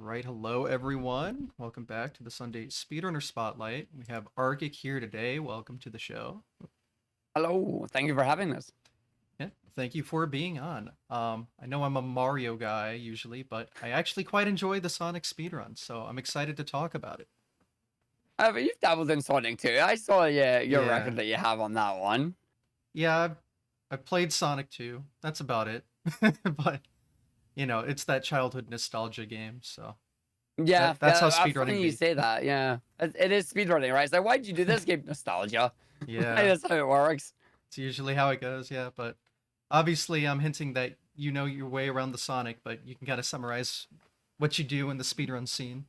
right, hello everyone. Welcome back to the Sunday Speedrunner Spotlight. We have Argick here today. Welcome to the show. Hello, thank you for having us. Yeah, thank you for being on. I know I'm a Mario guy usually, but I actually quite enjoy the Sonic speedrun, so I'm excited to talk about it. But you've dabbled in Sonic too. I saw your Yeah, record that you have on that one. yeah, I played Sonic 2. That's about it. But it's that childhood nostalgia game, so Yeah, that's how yeah. speedrunning Funny you be. say that. Yeah, it is speedrunning, right? It's like, why'd you do this game? Nostalgia. Yeah. That's how it works. It's usually how it goes, yeah. But obviously, I'm hinting that you know your way around the Sonic, but you can kind of summarize what you do in the speedrun scene.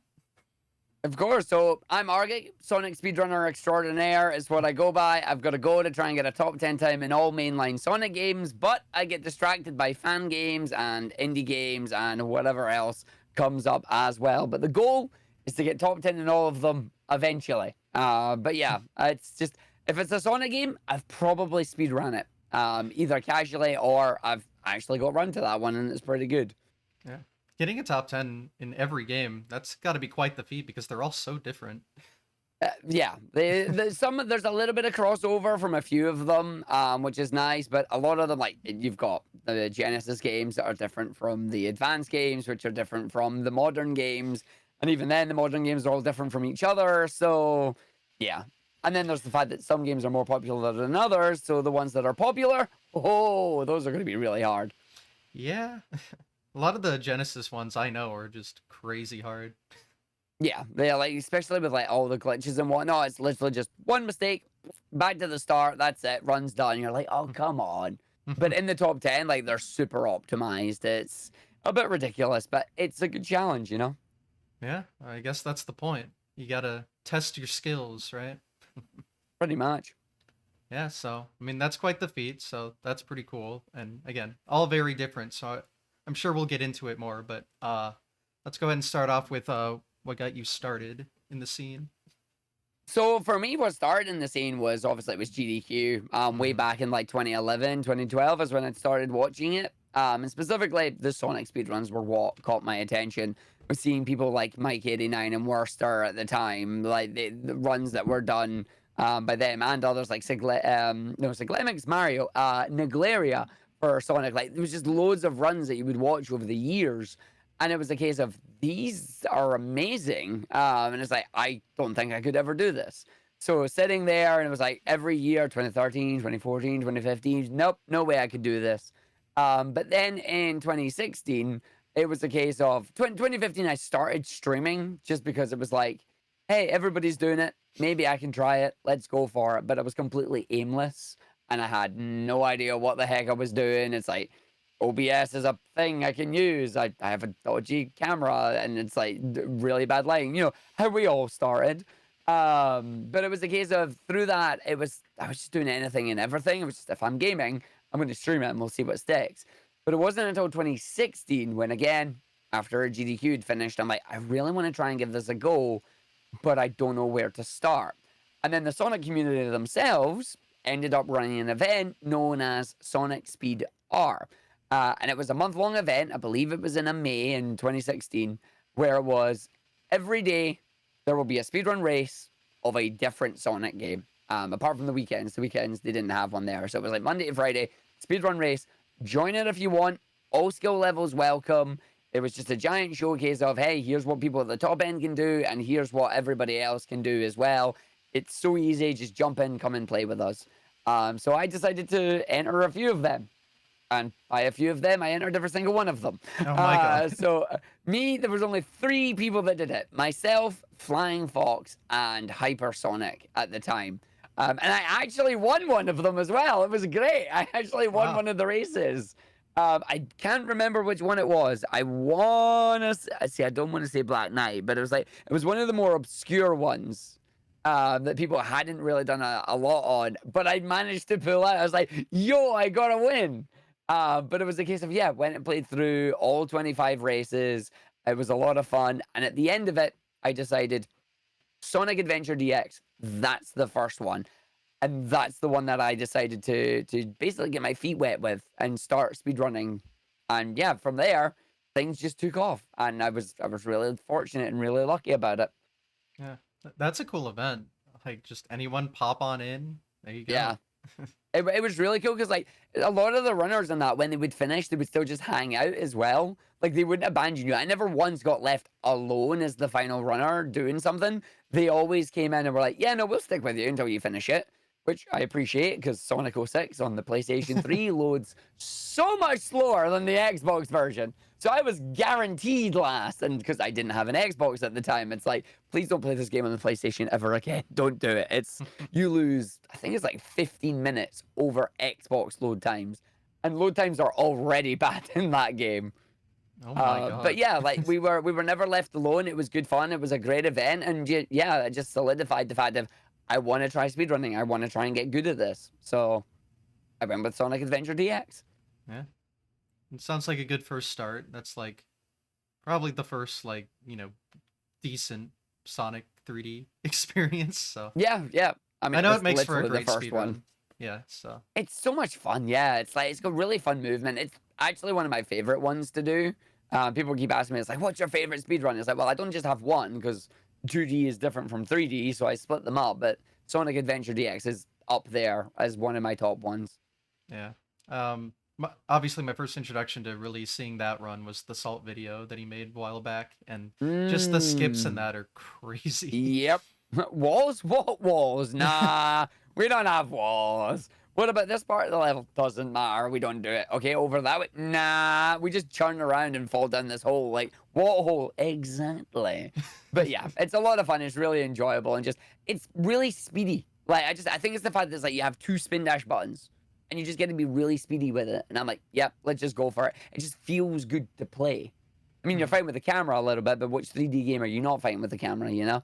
Of course. So I'm Argick, Sonic speedrunner extraordinaire is what I go by. I've got to go to try and get a top 10 time in all mainline Sonic games, but I get distracted by fan games and indie games and whatever else comes up as well. But the goal is to get top 10 in all of them eventually. But yeah, it's just if it's a Sonic game, I've probably speedrun it, either casually or I've actually got run to that one and it's pretty good. Yeah. Getting a top 10 in every game, that's got to be quite the feat because they're all so different. Yeah, there's a little bit of crossover from a few of them, which is nice. But a lot of them, like you've got the Genesis games that are different from the advanced games, which are different from the modern games, and even then, the modern games are all different from each other. So, yeah. And then there's the fact that some games are more popular than others. So the ones that are popular, oh, those are going to be really hard. Yeah. A lot of the Genesis ones I know are just crazy hard. Yeah, they like especially with like all the glitches and whatnot. It's literally just one mistake, back to the start. That's it. Runs done. You're like, oh come on. But in the top 10, like they're super optimized. It's a bit ridiculous, but it's a good challenge, you know. Yeah, I guess that's the point. You got to test your skills, right? Pretty much. Yeah, so I mean that's quite the feat, so that's pretty cool. And again, all very different, so I'm sure we'll get into it more, but let's go ahead and start off with what got you started in the scene. So for me, what started in the scene was obviously it was GDQ. Way Hmm. back in like 2011, 2012 is when I started watching it. And specifically the Sonic speedruns were what caught my attention. Was seeing people like Mike 89 and Worcester at the time, like the runs that were done by them and others like Siglemix Mario, Naglaria for Sonic. Like there was just loads of runs that you would watch over the years, and it was a case of these are amazing. And it's like, I don't think I could ever do this. So sitting there, and it was like every year 2013, 2014, 2015, nope, no way I could do this. But then in 2016, it was a case of 2015, I started streaming just because it was like, hey, everybody's doing it. Maybe I can try it. Let's go for it. But I was completely aimless and I had no idea what the heck I was doing. It's like, OBS is a thing I can use. I have a dodgy camera and it's like really bad lighting. You know how we all started. But it was a case of through that I was just doing anything and everything. It was just if I'm gaming, I'm going to stream it and we'll see what sticks. But it wasn't until 2016 when again after GDQ had finished, I'm like I really want to try and give this a go, but I don't know where to start. And then the Sonic community themselves ended up running an event known as Sonic Speed R. And it was a month long event. I believe it was in a May in 2016, where it was every day there will be a speedrun race of a different Sonic game. Apart from the weekends they didn't have one there. So it was like Monday to Friday, speedrun race. Join it if you want. All skill levels welcome. It was just a giant showcase of, hey, here's what people at the top end can do, and here's what everybody else can do as well. It's so easy. Just jump in, come and play with us. So I decided to enter a few of them. And by a few of them, I entered every single one of them. Oh my god. Me, there was only three people that did it: myself, Flying Fox, and Hypersonic at the time. And I actually won one of them as well. It was great. I actually won Wow. one of the races. I can't remember which one it was. I wanna see. I don't want to say Black Knight, but it was one of the more obscure ones that people hadn't really done a lot on. But I managed to pull out. I was like, "Yo, I got a win!" But it was a case of, yeah, went and played through all 25 races. It was a lot of fun. And at the end of it, I decided Sonic Adventure DX, that's the first one. And that's the one that I decided to basically get my feet wet with and start speedrunning. And yeah, from there, things just took off, and I was really fortunate and really lucky about it. Yeah, that's a cool event. Like just anyone pop on in. There you Yeah. go. It was really cool because like a lot of the runners and that when they would finish they would still just hang out as well, like they wouldn't abandon you. I never once got left alone as the final runner doing something. They always came in and were like, yeah, no, we'll stick with you until you finish it, which I appreciate because Sonic 06 on the PlayStation 3 loads so much slower than the Xbox version. So I was guaranteed last, and because I didn't have an Xbox at the time, it's like, please don't play this game on the PlayStation ever again. Don't do it. It's you lose, I think it's like 15 minutes over Xbox load times, and load times are already bad in that game. Oh my But god. yeah, like we were never left alone. It was good fun. It was a great event, and yeah, it just solidified the fact of I want to try speedrunning. I want to try and get good at this. So I went with Sonic Adventure DX. Yeah. It sounds like a good first start. That's like probably the first like, decent Sonic 3D experience. So Yeah, yeah. I I mean, it know it was makes for a literally the great first speed one. run. Yeah, so It's so much fun. Yeah, it's like it's got really fun movement. It's actually one of my favorite ones to do. People keep asking me, it's like, what's your favorite speed run? It's like, well, I don't just have one because 2D is different from 3D, so I split them up. But Sonic Adventure DX is up there as one of my top ones. yeah. Obviously my first introduction to really seeing that run was the Salt video that he made a while back, and just the skips in Mm, that are crazy. yep. Walls? What walls? Nah, we don't have walls. What about this part of the level? Doesn't matter. We don't do it. Okay, over that way? Nah, we just turn around and fall down this hole. Like, what hole? Exactly. But yeah, it's a lot of fun. It's really enjoyable and just, it's really speedy. Like, I think it's the fact that it's like you have two spin dash buttons and you just get to be really speedy with it. And I'm like, yep, let's just go for it. It just feels good to play. I mean, you're Mhm. fighting with the camera a little bit, but which 3D game are you not fighting with the camera, you know?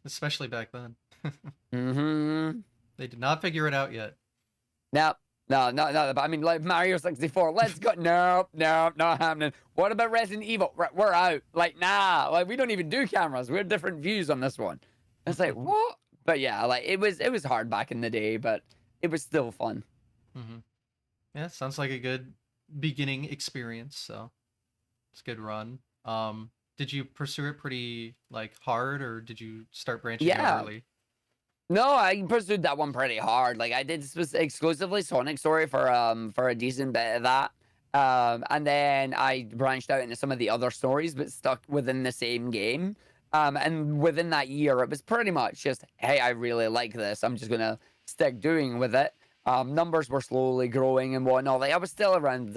Especially back then. Mm-hmm. They did not figure it out yet. No, no, no, no. But I mean, like Mario 64. Let's go. Nope, nope, not happening. What about Resident Evil? We're out. Like, nah. Like, we don't even do cameras. We have different views on this one. It's like what? But yeah, like it was hard back in the day, but it was still fun. Hmm. Yeah, sounds like a good beginning experience. So it's a good run. Did you pursue it pretty like hard, or did you start branching out Yeah. early? No, I pursued that one pretty hard. Like I did exclusively Sonic Story for a decent bit of that. And then I branched out into some of the other stories, but stuck within the same game. And within that year, it was pretty much just, hey, I really like this. I'm just gonna stick doing with it. Numbers were slowly growing and whatnot. Like I was still around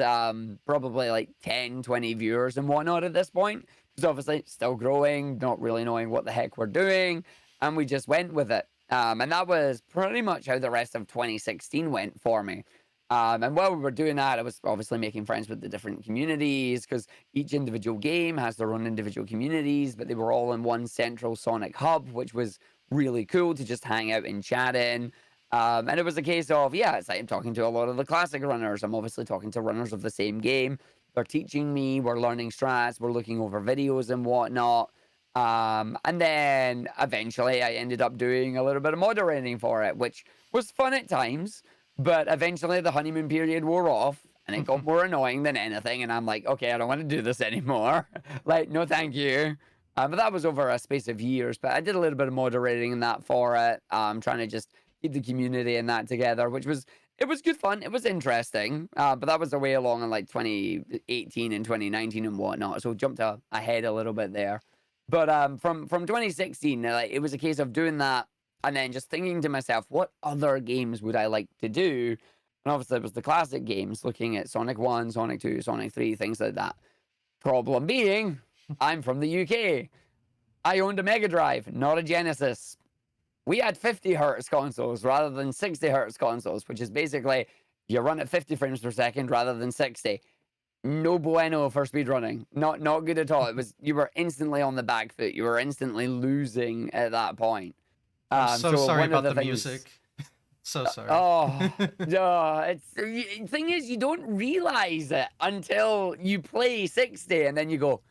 probably like 10, 20 viewers and whatnot at this point. Because obviously still growing, not really knowing what the heck we're doing. And we just went with it. And that was pretty much how the rest of 2016 went for me. And while we were doing that, I was obviously making friends with the different communities because each individual game has their own individual communities, but they were all in one central Sonic hub, which was really cool to just hang out and chat in. And it was a case of, yeah, it's like I'm talking to a lot of the classic runners. I'm obviously talking to runners of the same game. They're teaching me, we're learning strats, we're looking over videos and whatnot. And then eventually I ended up doing a little bit of moderating for it, which was fun at times. But eventually the honeymoon period wore off and it got more annoying than anything. And I'm like, okay, I don't want to do this anymore. Like, no, thank you. But that was over a space of years. But I did a little bit of moderating and that for it. Trying to just keep the community and that together, which was it was good fun. It was interesting. But that was the way along in like 2018 and 2019 and whatnot. So jumped ahead a little bit there. But from 2016, like, it was a case of doing that and then just thinking to myself, what other games would I like to do? And obviously, it was the classic games, looking at Sonic 1, Sonic 2, Sonic 3, things like that. Problem being, I'm from the UK. I owned a Mega Drive, not a Genesis. We had 50 hertz consoles rather than 60 hertz consoles, which is basically you run at 50 frames per second rather than 60. No bueno for speedrunning. Not good at all. It was you were instantly on the back foot. You were instantly losing at that point. I'm so So sorry one of about the the things. music. So sorry. Oh, it's the thing is you don't realize it until you play 60 and then you go,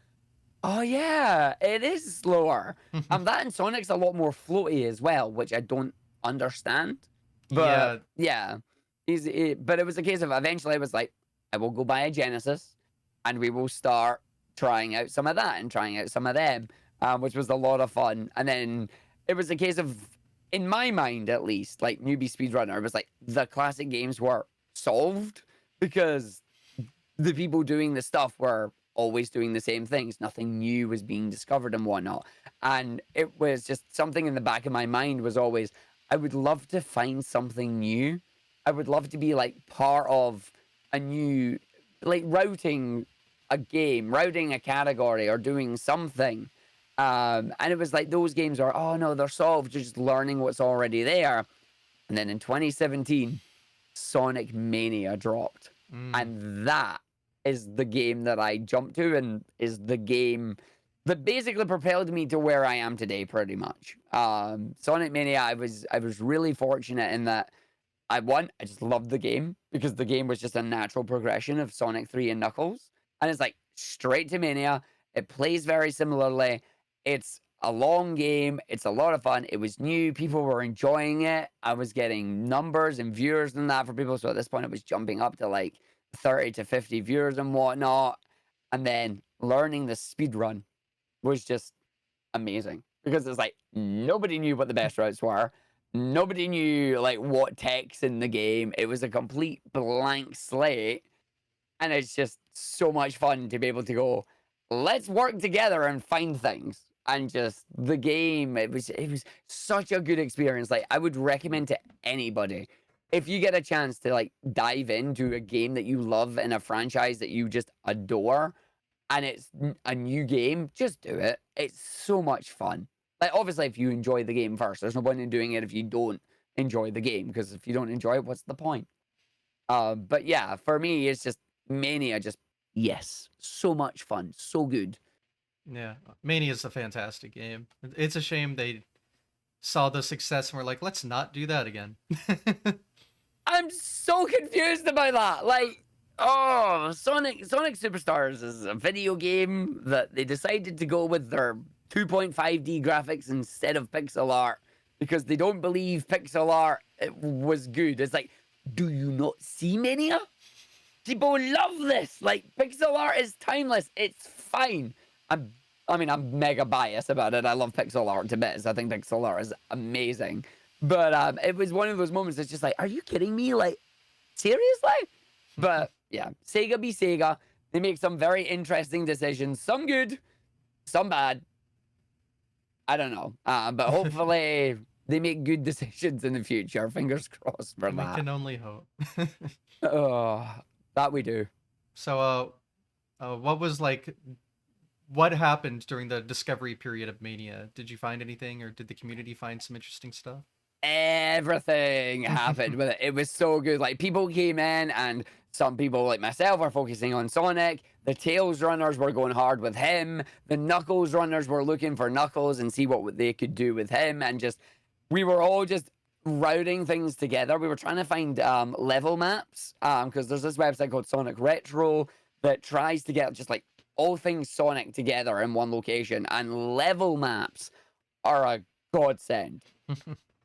oh yeah, it is slower. That and Sonic's a lot more floaty as well, which I don't understand. But Yeah. yeah, but it was a case of eventually I was like, I will go buy a Genesis, and we will start trying out some of that and trying out some of them, which was a lot of fun. And then it was a case of, in my mind at least, like newbie speedrunner, it was like the classic games were solved because the people doing the stuff were always doing the same things. Nothing new was being discovered and whatnot. And it was just something in the back of my mind was always, I would love to find something new. I would love to be like part of a new, like routing a game, routing a category, or doing something. And it was like those games are, oh no, they're solved, just learning what's already there. And then in 2017, Sonic Mania dropped. Mm. And that is the game that I jumped to and is the game that basically propelled me to where I am today, pretty much. Sonic Mania, I was really fortunate in that I just loved the game because the game was just a natural progression of Sonic 3 and Knuckles. And it's like straight to Mania. It plays very similarly. It's a long game. It's a lot of fun. It was new. People were enjoying it. I was getting numbers and viewers and that for people. So at this point, it was jumping up to like 30 to 50 viewers and whatnot. And then learning the speed run was just amazing because it's like nobody knew what the best routes were. Nobody knew like what tech's in the game. It was a complete blank slate. And it's just so much fun to be able to go, let's work together and find things. And just the game, it was such a good experience. Like I would recommend to anybody, if you get a chance to like dive into a game that you love in a franchise that you just adore, and it's a new game, just do it. It's so much fun. Like obviously, if you enjoy the game first, there's no point in doing it if you don't enjoy the game, because if you don't enjoy it, what's the point? But yeah, for me, it's just Mania. Just yes, so much fun, so good. Yeah, Mania is a fantastic game. It's a shame they saw the success and were like, let's not do that again. I'm so confused about that. Like, oh, Sonic Superstars is a video game that they decided to go with their 2.5D graphics instead of pixel art because they don't believe pixel art was good. It's like, do you not see Mania? People love this. Like, pixel art is timeless. It's fine. I'm mega biased about it. I love pixel art to bits. I think pixel art is amazing. But it was one of those moments that's just like, are you kidding me? Like, seriously? But yeah, Sega be Sega. They make some very interesting decisions. Some good, some bad. I don't know. But hopefully they make good decisions in the future. Fingers crossed for We that. can only hope. Oh, that we do. So, what happened during the discovery period of Mania? Did you find anything, or did the community find some interesting stuff? Everything happened with it. It was so good. Like people came in, and some people like myself were focusing on Sonic. The Tails runners were going hard with him. The Knuckles runners were looking for Knuckles and see what they could do with him. And just we were all just routing things together. We were trying to find level maps because there's this website called Sonic Retro that tries to get just like all things Sonic together in one location. And level maps are a godsend.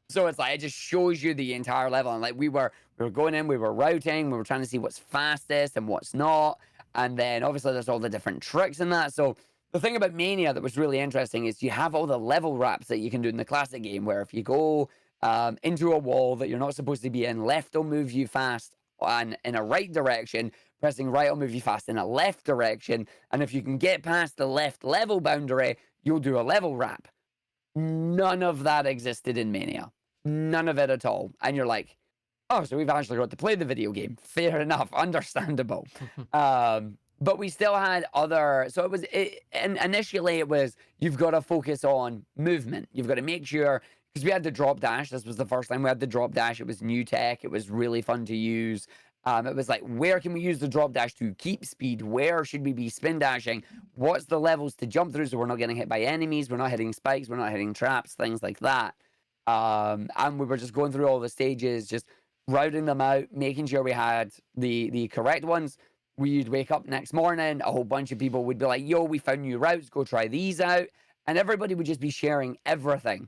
So it's like it just shows you the entire level, and like we were going in, we were routing, we were trying to see what's fastest and what's not, and then obviously there's all the different tricks in that. So the thing about Mania that was really interesting is you have all the level wraps that you can do in the classic game, where if you go into a wall that you're not supposed to be in, left will move you fast, and in a right direction, pressing right will move you fast in a left direction, and if you can get past the left level boundary, you'll do a level wrap. None of that existed in Mania. None of it at all. And you're like, oh, so we've actually got to play the video game. Fair enough. Understandable. But we still had other. So and initially it was, you've got to focus on movement. You've got to make sure, because we had the drop dash. This was the first time we had the drop dash. It was new tech. It was really fun to use. It was like, where can we use the drop dash to keep speed? Where should we be spin dashing? What's the levels to jump through so we're not getting hit by enemies? We're not hitting spikes. We're not hitting traps, things like that. And we were just going through all the stages, just routing them out, making sure we had the correct ones. We'd wake up next morning, a whole bunch of people would be like, yo, we found new routes, go try these out. And everybody would just be sharing everything.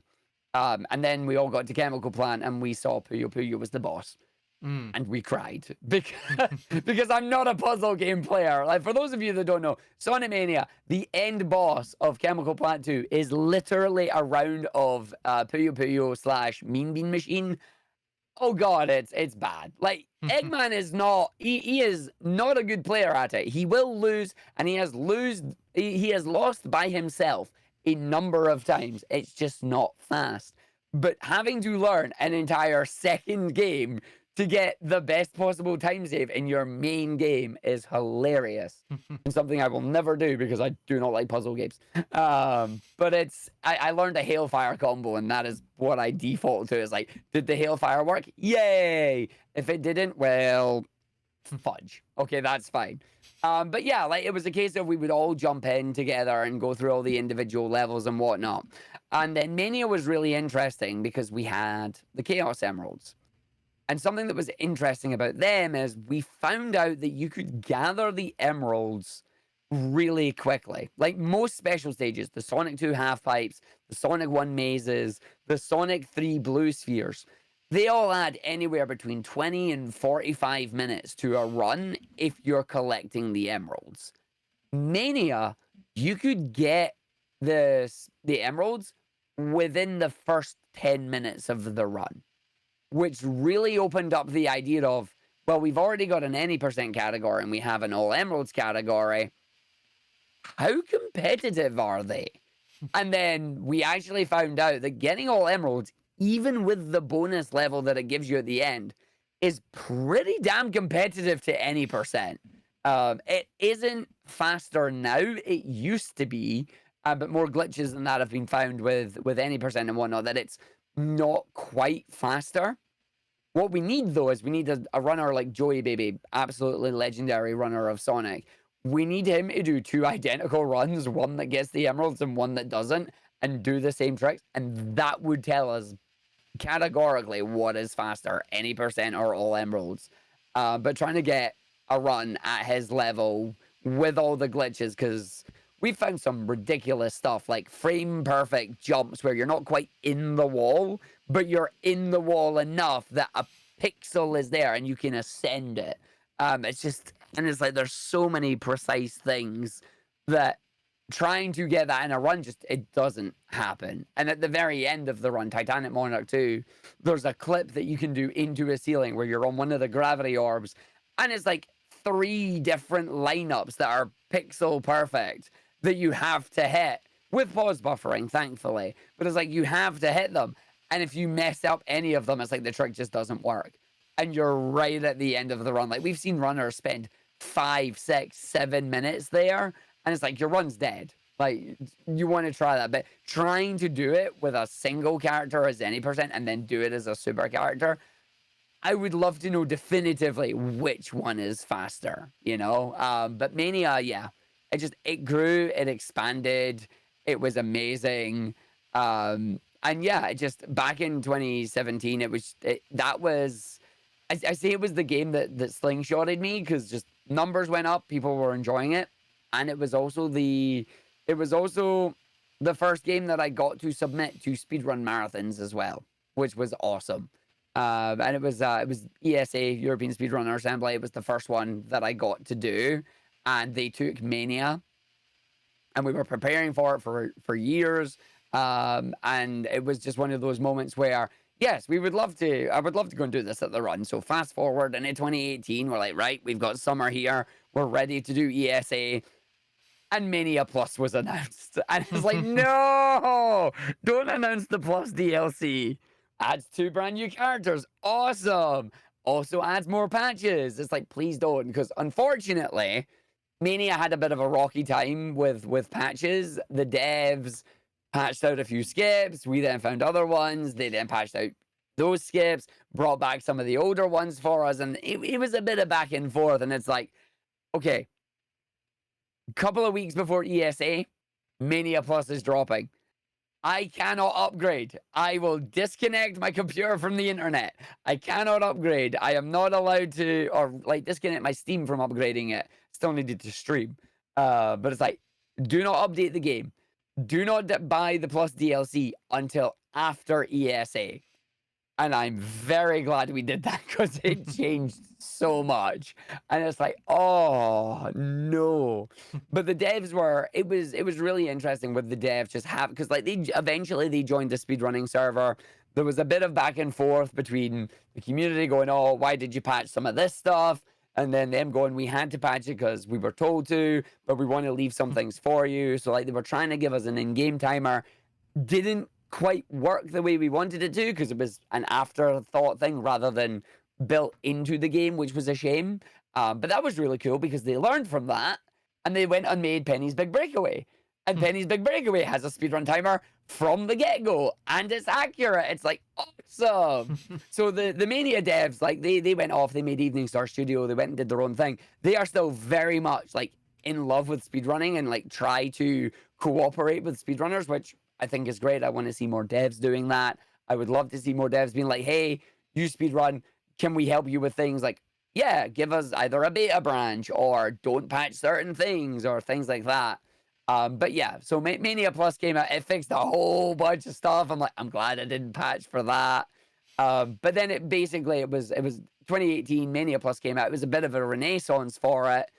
And then we all got to Chemical Plant and we saw Puyo Puyo was the boss. Mm. and we cried because I'm not a puzzle game player. Like, for those of you that don't know, Sonic Mania, the end boss of Chemical Plant 2 is literally a round of Puyo Puyo slash Mean Bean Machine. Oh god, it's bad. Like, Eggman is not, he is not a good player at it. He will lose, and he has lost by himself a number of times. It's just not fast. But having to learn an entire second game to get the best possible time save in your main game is hilarious, and something I will never do because I do not like puzzle games. But I learned a Hailfire combo, and that is what I default to. Is like, did the Hailfire work? Yay! If it didn't, well, fudge. Okay, that's fine. But yeah, like, it was a case of we would all jump in together and go through all the individual levels and whatnot. And then Mania was really interesting because we had the Chaos Emeralds. And something that was interesting about them is we found out that you could gather the emeralds really quickly. Like most special stages, the Sonic 2 half pipes, the Sonic 1 mazes, the Sonic 3 blue spheres, they all add anywhere between 20 and 45 minutes to a run if you're collecting the emeralds. Mania, you could get the emeralds within the first 10 minutes of the run, which really opened up the idea of, well, we've already got an any percent category and we have an all emeralds category. How competitive are they? And then we actually found out that getting all emeralds, even with the bonus level that it gives you at the end, is pretty damn competitive to any percent. It isn't faster now. It used to be, but more glitches than that have been found with any percent and whatnot, that it's not quite faster. What we need, though, is we need a runner like Joey Baby, absolutely legendary runner of Sonic. We need him to do two identical runs, one that gets the emeralds and one that doesn't, and do the same tricks. And that would tell us categorically what is faster, any percent or all emeralds. But trying to get a run at his level with all the glitches, because we found some ridiculous stuff like frame perfect jumps where you're not quite in the wall, but you're in the wall enough that a pixel is there and you can ascend it. It's just, and it's like there's so many precise things that trying to get that in a run, just, it doesn't happen. And at the very end of the run, Titanic Monarch 2, there's a clip that you can do into a ceiling where you're on one of the gravity orbs, and it's like 3 different lineups that are pixel perfect that you have to hit with pause buffering, thankfully. But it's like you have to hit them. And if you mess up any of them, it's like the trick just doesn't work. And you're right at the end of the run. Like, we've seen runners spend 5, 6, 7 minutes there, and it's like your run's dead. Like, you want to try that, but trying to do it with a single character as any percent and then do it as a super character, I would love to know definitively which one is faster, you know? But Mania, yeah, it grew, it expanded, it was amazing. And yeah, it just, back in 2017, I say it was the game that slingshotted me, because just numbers went up, people were enjoying it. And it was also the first game that I got to submit to speedrun marathons as well, which was awesome. And it was ESA, European Speedrunner Assembly. It was the first one that I got to do, and they took Mania, and we were preparing for it for years. And it was just one of those moments where, yes, I would love to go and do this at the run. So fast forward into 2018, we're like, right, we've got summer here, we're ready to do ESA. And Mania Plus was announced. And it's like, no, don't announce the Plus DLC. Adds 2 brand new characters. Awesome. Also adds more patches. It's like, please don't. Because unfortunately, Mania had a bit of a rocky time with patches. The devs patched out a few skips. We then found other ones. They then patched out those skips, brought back some of the older ones for us. And it was a bit of back and forth. And it's like, okay, couple of weeks before ESA, Mania Plus is dropping. I cannot upgrade. I will disconnect my computer from the internet. I cannot upgrade. I am not allowed to, or like, disconnect my Steam from upgrading it. Still needed to stream. But it's like, do not update the game. Do not buy the Plus DLC until after ESA. And I'm very glad we did that because it changed so much. And it's like, oh no. But the devs were it was really interesting with the devs just have because like eventually they joined the speedrunning server. There was a bit of back and forth between the community going, oh, why did you patch some of this stuff? And then them going, we had to patch it because we were told to, but we want to leave some things for you. So like they were trying to give us an in-game timer. Didn't quite work the way we wanted it to because it was an afterthought thing rather than built into the game, which was a shame. But that was really cool because they learned from that and they went and made Penny's Big Breakaway. And Penny's Big Breakaway has a speedrun timer from the get-go and it's accurate. It's like awesome. So the Mania devs, like they went off, they made Evening Star Studio, they went and did their own thing. They are still very much like in love with speedrunning and like try to cooperate with speedrunners, which I think is great. I want to see more devs doing that. I would love to see more devs being like, hey, you speedrun, can we help you with things like, yeah, give us either a beta branch or don't patch certain things or things like that. But yeah, so Mania Plus came out. It fixed a whole bunch of stuff. I'm like, I'm glad I didn't patch for that. But then it was 2018. Mania Plus came out. It was a bit of a renaissance for it.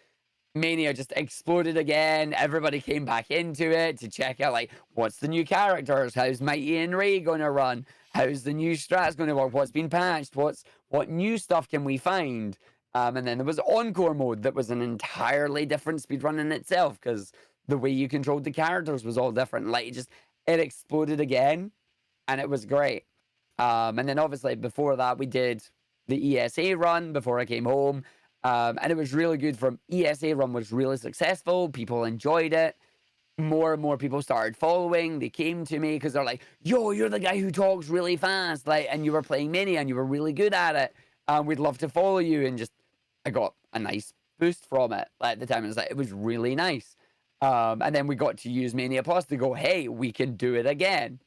Mania just exploded again. Everybody came back into it to check out, like, what's the new characters? How's Mighty and Ray going to run? How's the new strats going to work? What's been patched? What new stuff can we find? And then there was Encore mode that was an entirely different speedrun in itself because the way you controlled the characters was all different. Like, it exploded again, and it was great. And then obviously before that, we did the ESA run before I came home. And it was really good. From ESA run was really successful. People enjoyed it. More and more people started following. They came to me because they're like, "Yo, you're the guy who talks really fast, like, and you were playing Mini and you were really good at it. We'd love to follow you." And just, I got a nice boost from it at the time. It was really nice. And then we got to use Mania Plus to go, "Hey, we can do it again."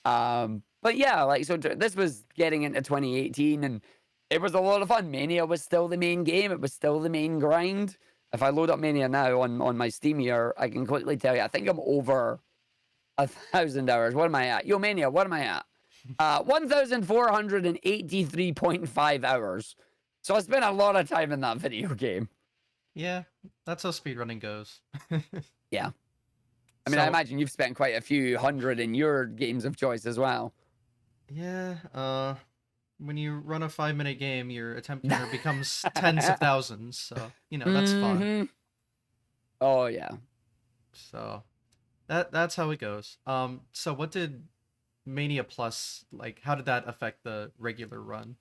But yeah, like, so this was getting into 2018 and it was a lot of fun. Mania was still the main game. It was still the main grind. If I load up Mania now on my Steam here, I can quickly tell you, I think I'm over 1,000 hours. What am I at? Yo, Mania, what am I at? 1,483.5 hours. So I spent a lot of time in that video game. Yeah, that's how speedrunning goes. Yeah. I mean, I imagine you've spent quite a few hundred in your games of choice as well. Yeah, when you run a 5-minute game, your attempt counter becomes tens of thousands. So, that's fun. Oh, yeah. So that's how it goes. So what did Mania Plus, like, how did that affect the regular run?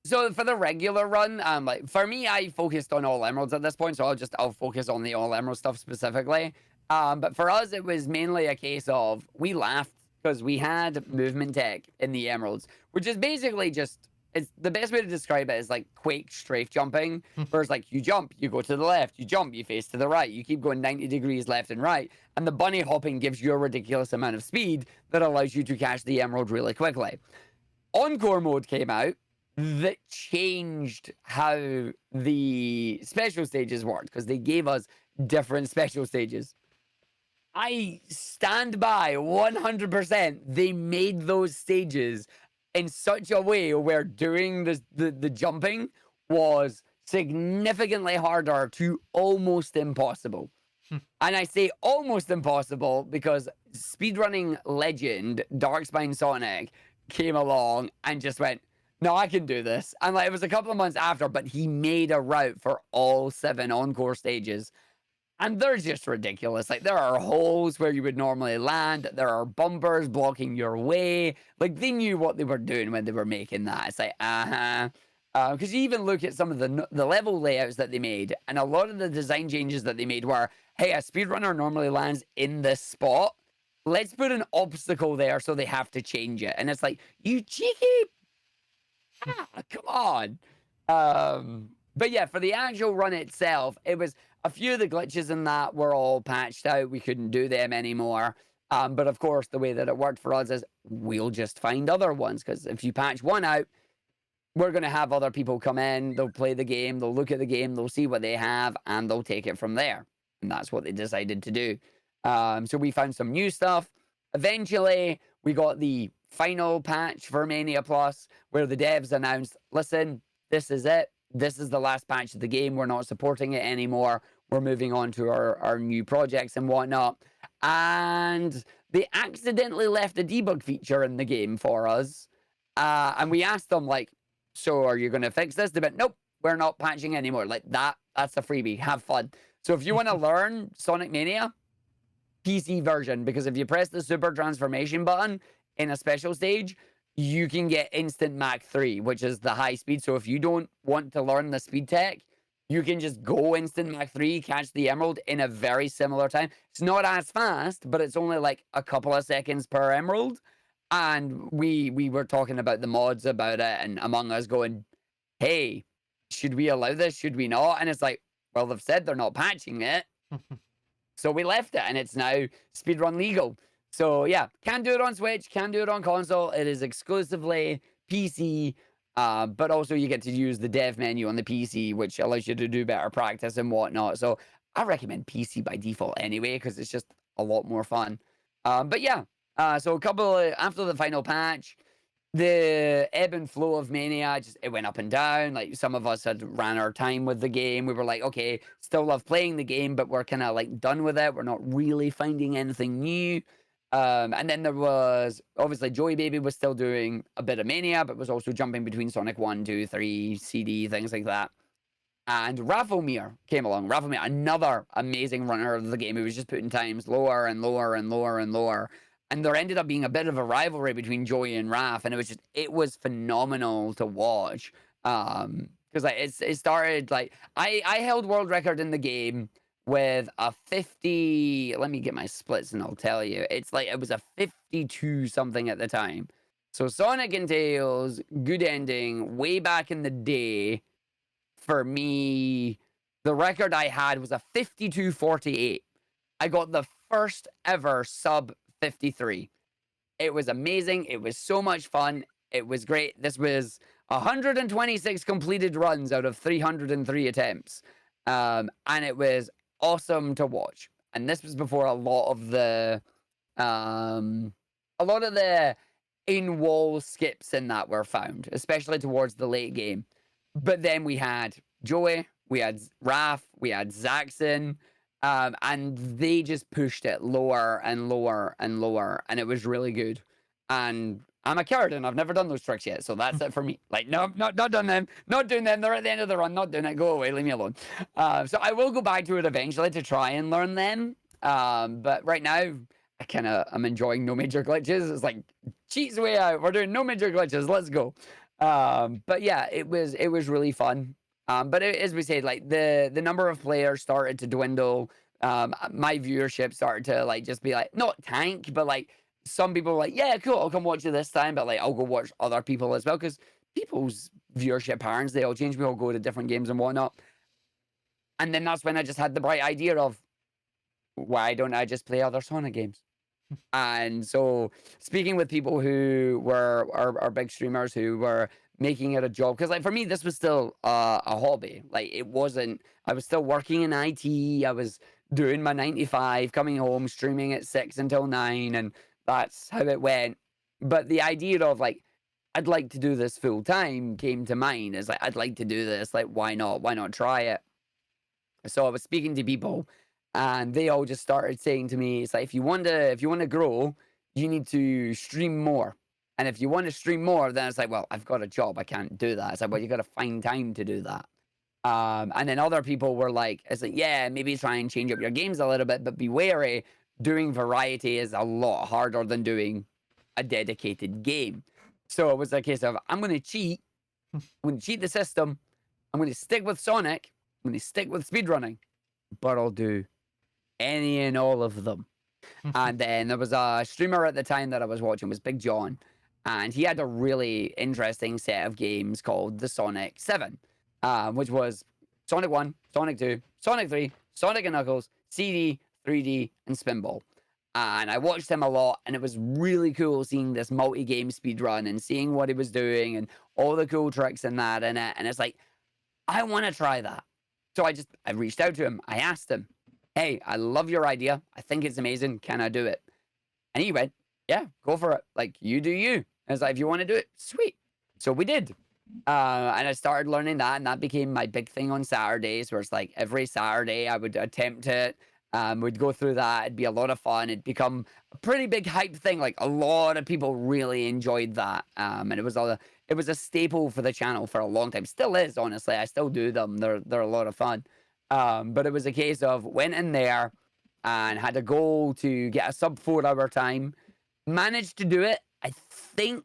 So for the regular run, like for me, I focused on all emeralds at this point, so I'll focus on the all emerald stuff specifically. But for us, it was mainly a case of we laughed because we had movement tech in the emeralds, which is basically just, it's the best way to describe it is like Quake strafe jumping, where it's like you jump, you go to the left, you jump, you face to the right, you keep going 90 degrees left and right, and the bunny hopping gives you a ridiculous amount of speed that allows you to catch the emerald really quickly. Encore mode came out that changed how the special stages worked because they gave us different special stages. I stand by 100%. They made those stages in such a way where doing the jumping was significantly harder to almost impossible. And I say almost impossible because speedrunning legend Darkspine Sonic came along and just went, no, I can do this. And like, it was a couple of months after, but he made a route for all 7 encore stages. And they're just ridiculous. Like, there are holes where you would normally land. There are bumpers blocking your way. Like, they knew what they were doing when they were making that. It's like, because you even look at some of the level layouts that they made, and a lot of the design changes that they made were, hey, a speedrunner normally lands in this spot. Let's put an obstacle there so they have to change it. And it's like, you cheeky... come on. But yeah, for the actual run itself, it was a few of the glitches in that were all patched out. We couldn't do them anymore. But of course, the way that it worked for us is we'll just find other ones. Because if you patch one out, we're going to have other people come in. They'll play the game. They'll look at the game. They'll see what they have. And they'll take it from there. And that's what they decided to do. So we found some new stuff. Eventually, we got the final patch for Mania Plus, where the devs announced, listen, this is it. This is the last patch of the game. We're not supporting it anymore. We're moving on to our new projects and whatnot. And they accidentally left a debug feature in the game for us. And we asked them, like, so are you going to fix this? They went, nope, we're not patching anymore. Like, that's a freebie. Have fun. So if you want to learn Sonic Mania, PC version, because if you press the super transformation button in a special stage, you can get instant Mach 3, which is the high speed. So if you don't want to learn the speed tech, you can just go instant Mach 3, catch the emerald in a very similar time. It's not as fast, but it's only like a couple of seconds per emerald. And we were talking about the mods about it, and Among Us going, hey, should we allow this? Should we not? And it's like, well, they've said they're not patching it. So we left it, and it's now speedrun legal. So yeah, can't do it on Switch, can't do it on console. It is exclusively PC, but also you get to use the dev menu on the PC, which allows you to do better practice and whatnot. So I recommend PC by default anyway, because it's just a lot more fun. But yeah, so after the final patch, the ebb and flow of Mania, just it went up and down. Like some of us had ran our time with the game. We were like, okay, still love playing the game, but we're kind of like done with it. We're not really finding anything new. And then there was obviously Joey Baby was still doing a bit of Mania, but was also jumping between Sonic 1, 2, 3, CD, things like that. And Rafomir came along. Rafomir, another amazing runner of the game, who was just putting times lower and lower and lower and lower. And there ended up being a bit of a rivalry between Joey and Raf, and it was phenomenal to watch. Because like it started like I held world record in the game with a 50. Let me get my splits and I'll tell you. It's like it was a 52 something at the time. So Sonic and Tails, good ending, way back in the day. For me, the record I had was a 52:48. I got the first ever sub 53. It was amazing. It was so much fun. It was great. This was 126 completed runs out of 303 attempts. And it was awesome to watch. And this was before a lot of the in-wall skips in that were found, especially towards the late game. But then we had Joey, we had Raph, we had Zaxxon, and they just pushed it lower and lower and lower, and it was really good. And I'm a card, and I've never done those tricks yet, so that's it for me. Like, no, not done them, not doing them. They're at the end of the run, not doing it. Go away, leave me alone. So I will go back to it eventually to try and learn them. But right now, I'm enjoying no major glitches. It's like cheats way out. We're doing no major glitches. Let's go. But yeah, it was really fun. But as we said, like the number of players started to dwindle. My viewership started to like just be like not tank, but like some people were like, yeah, cool, I'll come watch you this time, but like I'll go watch other people as well, because people's viewership patterns, they all change. We all go to different games and whatnot. And then that's when I just had the bright idea of, why don't I just play other Sonic games? And so speaking with people who were our big streamers who were making it a job, because like for me this was still a hobby. Like it wasn't, I was still working in IT. I was doing my 9 to 5, coming home, streaming at 6 until 9, and that's how it went. But the idea of like, I'd like to do this full time came to mind. As like, I'd like to do this, like why not try it? So I was speaking to people, and they all just started saying to me, it's like, if you want to grow, you need to stream more. And if you want to stream more, then it's like, well, I've got a job, I can't do that. It's like, well, you got to find time to do that. And then other people were like, it's like, yeah, maybe try and change up your games a little bit, but be wary. Doing variety is a lot harder than doing a dedicated game. So it was a case of, I'm going to cheat. I'm going to cheat the system. I'm going to stick with Sonic. I'm going to stick with speedrunning, but I'll do any and all of them. And then there was a streamer at the time that I was watching, was Big John, and he had a really interesting set of games called the Sonic 7, which was Sonic 1, Sonic 2, Sonic 3, Sonic and Knuckles, CD, 3D, and Spinball. And I watched him a lot, and it was really cool seeing this multi-game speedrun and seeing what he was doing and all the cool tricks in that in it. And it's like, I want to try that. So I reached out to him. I asked him, hey, I love your idea. I think it's amazing. Can I do it? And he went, yeah, go for it. Like, you do you. I was like, if you want to do it, sweet. So we did. And I started learning that, and that became my big thing on Saturdays, where it's like every Saturday I would attempt it. We'd go through that. It'd be a lot of fun. It'd become a pretty big hype thing. Like, a lot of people really enjoyed that. And it was a staple for the channel for a long time. Still is, honestly. I still do them. They're a lot of fun. But it was a case of went in there and had a goal to get a sub 4 hour time. Managed to do it. I think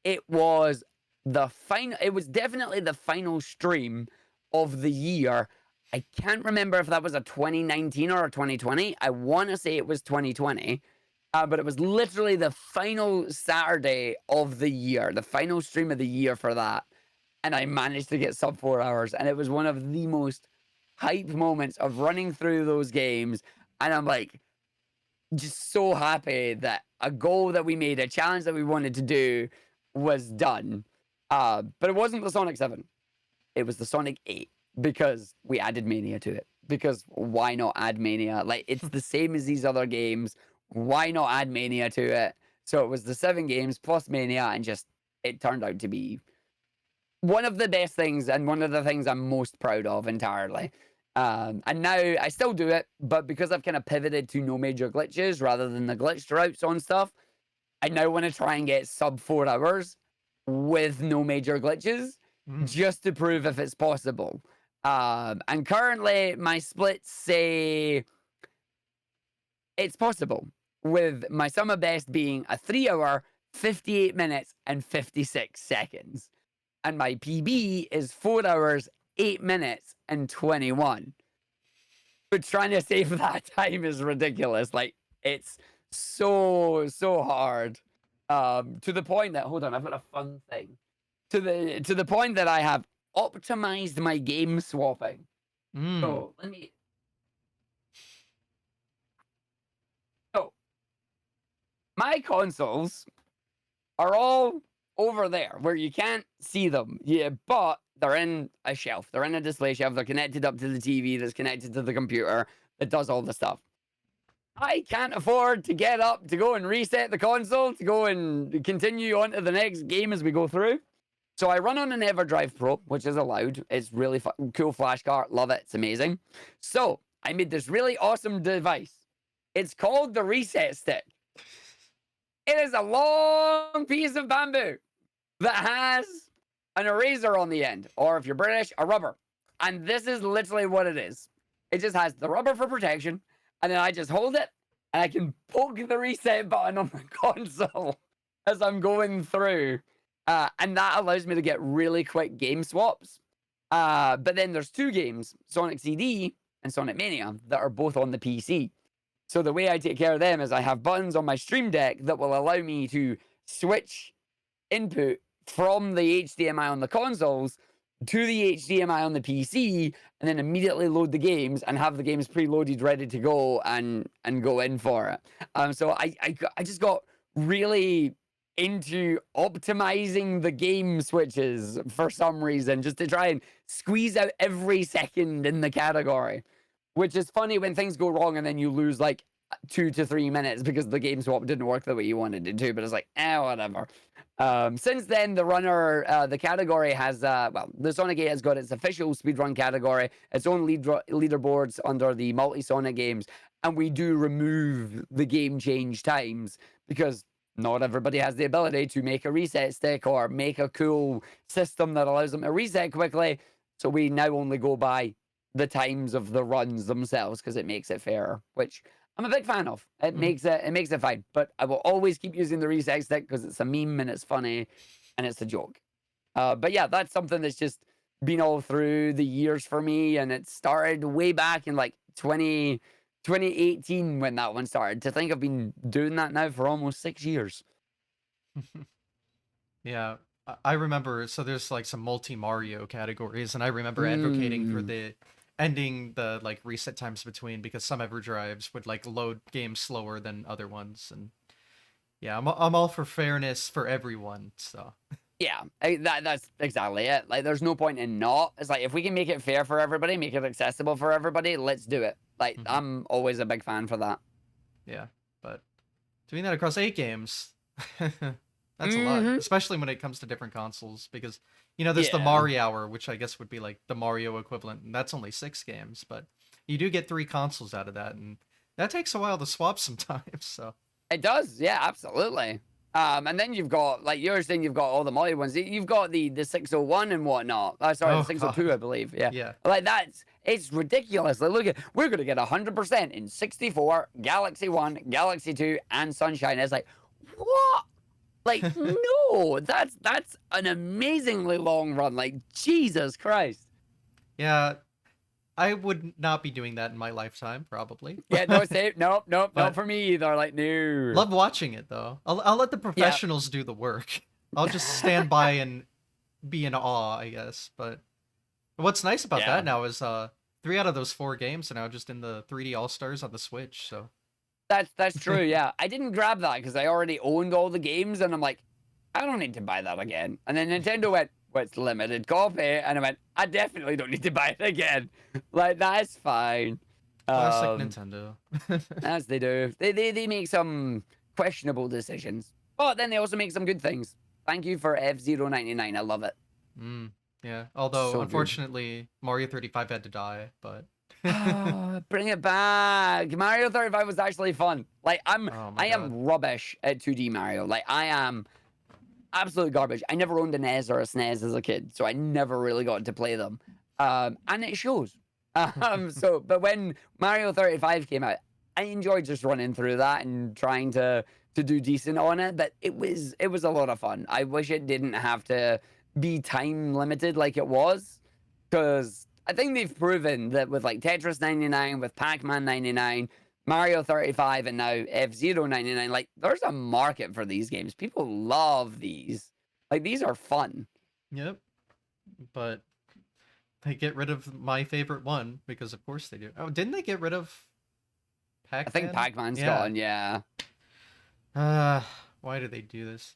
it was it was definitely the final stream of the year. I can't remember if that was a 2019 or a 2020. I want to say it was 2020. But it was literally the final Saturday of the year, the final stream of the year for that. And I managed to get sub 4 hours. And it was one of the most hype moments of running through those games. And I'm like, just so happy that a goal that we made, a challenge that we wanted to do, was done. But it wasn't the Sonic 7. It was the Sonic 8, because we added Mania to it. Because why not add Mania? Like, it's the same as these other games. Why not add Mania to it? So it was the 7 games plus Mania, and just, it turned out to be one of the best things, and one of the things I'm most proud of entirely. And now I still do it, but because I've kind of pivoted to no major glitches rather than the glitched routes on stuff, I now want to try and get sub 4 hours with no major glitches, just to prove if it's possible. And currently my splits say it's possible, with my summer best being a 3 hour, 58 minutes, and 56 seconds. And my PB is 4 hours, 8 minutes, and 21. But trying to save that time is ridiculous. Like, it's so hard. To the point that, hold on, I've got a fun thing. To the point that I have optimized my game swapping. So let me. So my consoles are all over there where you can't see them. Yeah, but they're in a shelf. They're in a display shelf. They're connected up to the TV that's connected to the computer that does all the stuff. I can't afford to get up to go and reset the console to go and continue on to the next game as we go through. So I run on an EverDrive Pro, which is allowed. It's really cool flash card. Love it. It's amazing. So I made this really awesome device. It's called the reset stick. It is a long piece of bamboo that has an eraser on the end, or if you're British, a rubber. And this is literally what it is. It just has the rubber for protection, and then I just hold it, and I can poke the reset button on the console as I'm going through. And that allows me to get really quick game swaps. But then there's 2 games, Sonic CD and Sonic Mania, that are both on the PC. So the way I take care of them is I have buttons on my Stream Deck that will allow me to switch input from the HDMI on the consoles to the HDMI on the PC, and then immediately load the games and have the games preloaded, ready to go, and go in for it. So I just got really into optimizing the game switches for some reason, just to try and squeeze out every second in the category. Which is funny when things go wrong and then you lose like 2 to 3 minutes because the game swap didn't work the way you wanted it to, but it's like, whatever. Since then, the category has, the Sonic 8 has got its official speedrun category, its own leaderboards under the multi-Sonic games, and we do remove the game change times because not everybody has the ability to make a reset stick or make a cool system that allows them to reset quickly, so we now only go by the times of the runs themselves because it makes it fairer, which I'm a big fan of. It makes it fine, but I will always keep using the reset stick because it's a meme and it's funny and it's a joke. But yeah, that's something that's just been all through the years for me, and it started way back in like 2018 when that one started. To think I've been doing that now for almost 6 years. Yeah, I remember. So there's like some multi Mario categories, and I remember advocating for the ending the like reset times between, because some EverDrives would like load games slower than other ones, and yeah, I'm all for fairness for everyone. So yeah, that's exactly it. Like, there's no point in not. It's like, if we can make it fair for everybody, make it accessible for everybody, let's do it. Like, I'm always a big fan for that. Yeah, but Doing that across 8 games. That's a lot, Mm-hmm. especially when it comes to different consoles, because there's the Yeah. Mario Hour, which I guess would be like the Mario equivalent, and that's only 6 games, but you do get 3 consoles out of that, and that takes a while to swap sometimes. So It does, yeah, absolutely. And then you've got, like you're saying, you've got all the Molly ones. You've got the 601 and whatnot. Sorry, the oh 602, god, I believe. Yeah, yeah, like it's ridiculous. Like, look at, we're gonna get 100% in 64, Galaxy One, Galaxy Two, and Sunshine. It's like, what? Like, no, that's an amazingly long run. Like, Jesus Christ. yeah. I would not be doing that in my lifetime, probably. Yeah, no, save, nope, nope, not But for me either. Like, no. love watching it though. I'll let the Yeah. professionals do the work. I'll just stand by and be in awe, I guess. But what's nice about Yeah. that now is 3 out of those 4 games are now just in the 3D All Stars on the Switch. So That's true. Yeah, I didn't grab that because I already owned all the games, and I'm like, I don't need to buy that again. And then Nintendo went, "Well, it's limited copy," and I went, "I definitely don't need to buy it again." Like, that's fine. classic Um, Nintendo. as they do. They make some questionable decisions, but then they also make some good things. Thank you for F099. I love it. mm, yeah. Although So good. unfortunately Mario 35 had to die, but Bring it back. Mario 35 was actually fun. Like, oh my I god. am rubbish at 2D Mario. Like, I am absolute garbage. I never owned a NES or a SNES as a kid, so I never really got to play them. And it shows. But when Mario 35 came out, I enjoyed just running through that and trying to do decent on it. But it was a lot of fun. I wish it didn't have to be time limited like it was, because I think they've proven that with like Tetris 99, with Pac-Man 99, Mario 35, and now F-Zero 99, like, there's a market for these games. People love these. Like, these are fun. Yep. But they get rid of my favorite one because of course they do. Oh, didn't they get rid of I think Pac-Man? Pac-Man's Yeah. gone, yeah. Uh, why do they do this?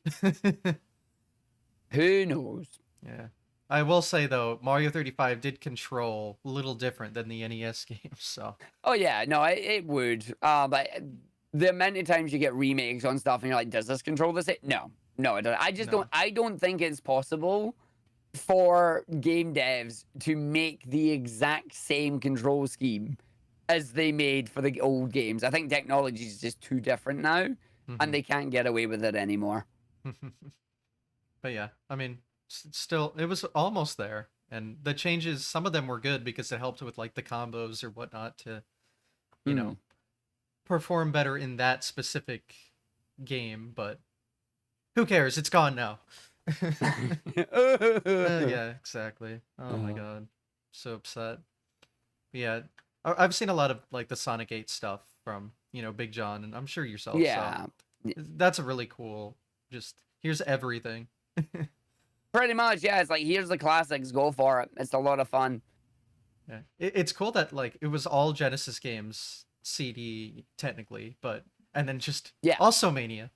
Who knows? Yeah. I will say though, Mario 35 did control a little different than the NES games, so Oh, yeah, no, it would. But the amount of times you get remakes on stuff and you're like, does this control the same? No, no, it doesn't. no. I don't think it's possible for game devs to make the exact same control scheme as they made for the old games. I think technology is just too different now, and Mhm. they can't get away with it anymore. But yeah, I mean, still, it was almost there, and the changes, some of them were good because it helped with like the combos or whatnot to, you Hmm. know, perform better in that specific game. But who cares? It's gone now. Yeah, exactly. Oh my god, so upset. But yeah, I've seen a lot of like the Sonic 8 stuff from Big John, and I'm sure yourself. So Yeah, that's a really cool. Just here's everything. pretty much. Yeah, it's like, here's the classics. Go for it. It's a lot of fun. Yeah, it's cool that like it was all Genesis games CD technically, but and then just Yeah. also Mania.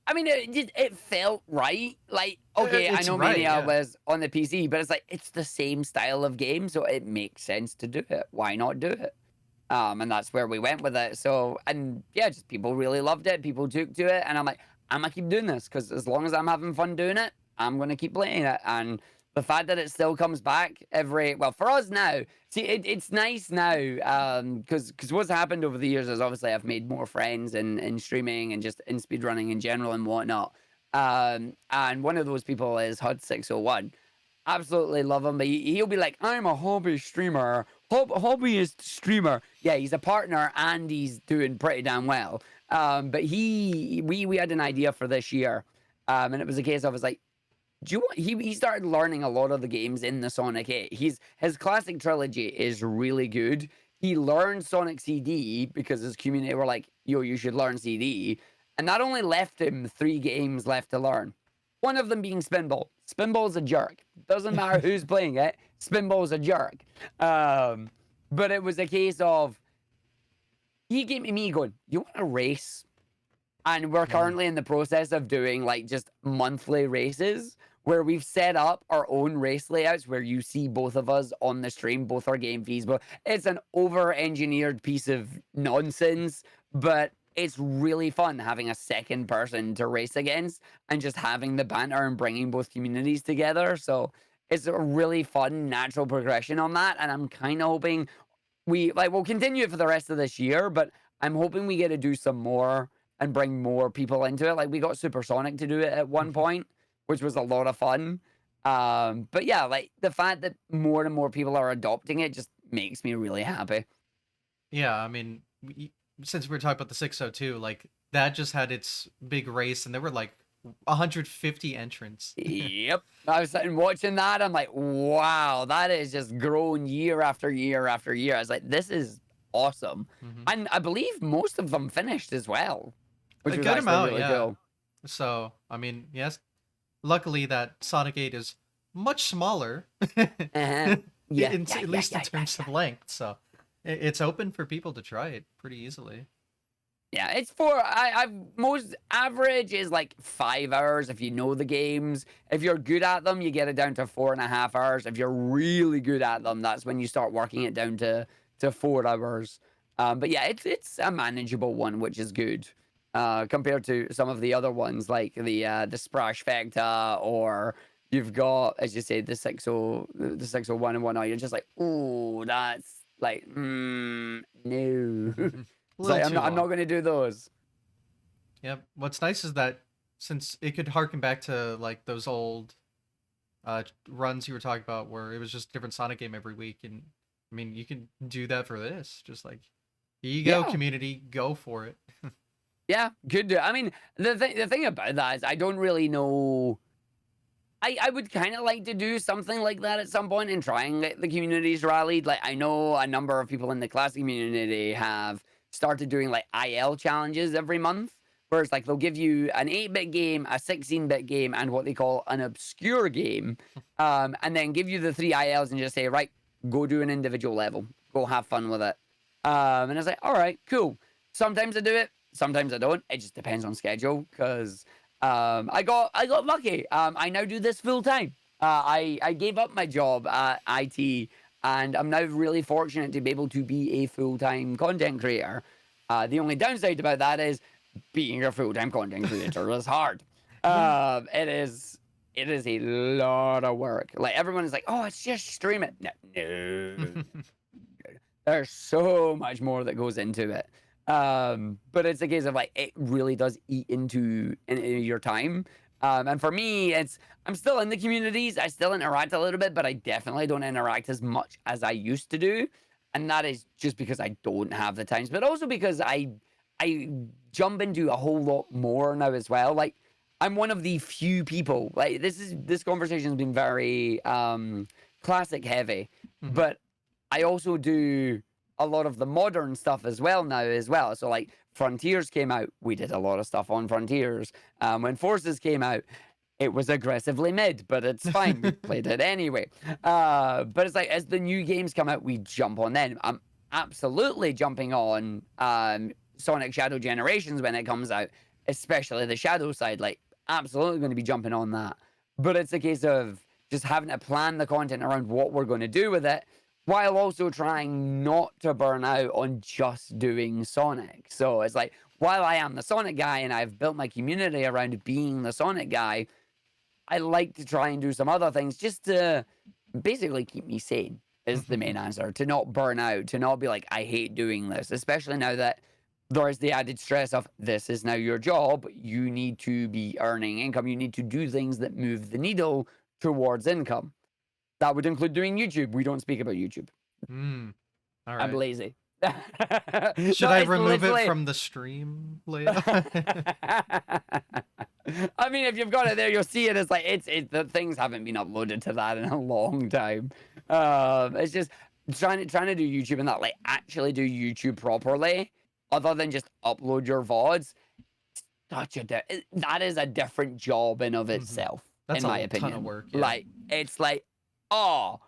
I mean, it felt right. Like, okay, I It's know right, Mania yeah. was on the PC, but it's like, it's the same style of game, so it makes sense to do it. Why not do it? And that's where we went with it. So, and yeah, just people really loved it. People took to it, and I'm like, I'm gonna keep doing this because as long as I'm having fun doing it, I'm gonna keep playing it. And the fact that it still comes back well, for us now, see, it's nice now, because what's happened over the years is obviously I've made more friends in streaming and just in speedrunning in general and whatnot. And one of those people is HUD601. Absolutely love him. But he'll be like, I'm a hobby streamer, hobbyist streamer. Yeah, he's a partner and he's doing pretty damn well. But we had an idea for this year, and it was a case of, I was like, do you want? He started learning a lot of the games in the Sonic 8. His classic trilogy is really good. He learned Sonic CD because his community were like, yo, you should learn CD. And that only left him 3 games left to learn. One of them being Spinball. Spinball's a jerk. Doesn't matter who's playing it, Spinball's a jerk. But it was a case of, he came to me going, you want a race? And we're Mm. currently in the process of doing like just monthly races where we've set up our own race layouts where you see both of us on the stream, both our game feeds. But it's an over engineered piece of nonsense. But it's really fun having a second person to race against and just having the banter and bringing both communities together. So it's a really fun natural progression on that, and I'm kind of hoping we'll continue it for the rest of this year, but I'm hoping we get to do some more and bring more people into it. Like we got Supersonic to do it at one point, which was a lot of fun. But yeah, like the fact that more and more people are adopting it just makes me really happy. Yeah, I mean, since we're talking about the 602, like that just had its big race, and there were like 150 entrants. Yep. I was sitting watching that. I'm like, wow, that is just grown year after year after year. I was like, this is awesome. Hmm. And I believe most of them finished as well, which A was good actually amount, really yeah. cool. So, I mean, yes, luckily that Sonic 8 is much smaller, Uh-huh. Yeah, yeah, at yeah, least in yeah, yeah, terms yeah. of length. So, it's open for people to try it pretty easily. Yeah, it's for I've most average is like 5 hours if you know the games. If you're good at them, you get it down to 4.5 hours. If you're really good at them, that's when you start working it down to 4 hours. But yeah, it's a manageable one, which is good. Compared to some of the other ones like the Splash Vecta, or you've got, as you say, the 601 and whatnot. You're just like, oh, that's like no. A It's little like too I'm long. not gonna do those. Yep. What's nice is that since it could harken back to like those old runs you were talking about where it was just a different Sonic game every week, and I mean you can do that for this. Just like here you go, Yeah, community, go for it. yeah, good. I mean, the thing about that is I don't really know. I would kind of like to do something like that at some point and try and get the communities rallied. Like I know a number of people in the classic community have started doing like IL challenges every month, where it's like they'll give you an 8-bit game, a 16-bit game, and what they call an obscure game, and then give you the three ILs and just say, right, go do an individual level, go have fun with it. And it's like, all right, cool. Sometimes I do it, sometimes I don't. It just depends on schedule because I got lucky. I now do this full time. I gave up my job at IT, and I'm now really fortunate to be able to be a full time content creator. The only downside about that is being a full time content creator is hard. It is a lot of work. Like everyone is like, oh, it's just stream it. No, no. There's so much more that goes into it. But it's a case of like it really does eat into your time. And for me, I'm still in the communities. I still interact a little bit, but I definitely don't interact as much as I used to do. And that is just because I don't have the times, but also because I jump into a whole lot more now as well. Like I'm one of the few people. Like this conversation has been very classic heavy, Hmm. but I also do a lot of the modern stuff as well now as well. So like Frontiers came out, we did a lot of stuff on Frontiers. When Forces came out, it was aggressively mid, but it's fine. We played it anyway. But it's like as the new games come out, we jump on them. I'm absolutely jumping on Sonic Shadow Generations when it comes out, especially the Shadow side. Like absolutely going to be jumping on that. But it's a case of just having to plan the content around what we're going to do with it while also trying not to burn out on just doing Sonic. So it's like, while I am the Sonic guy and I've built my community around being the Sonic guy, I like to try and do some other things just to basically keep me sane, is the main answer. To not burn out, to not be like, I hate doing this, especially now that there's the added stress of this is now your job. You need to be earning income. You need to do things that move the needle towards income. That would include doing YouTube. We don't speak about YouTube. Mm, all I'm right. lazy. Should No, I it's remove it literally. from the stream layout? I mean, if you've got it there, you'll see it. It's like the things haven't been uploaded to that in a long time. It's just trying to do YouTube and not like actually do YouTube properly, other than just upload your VODs. That is a different job in of Hmm. itself, That's in a my ton of opinion. work, yeah. Like it's like, oh,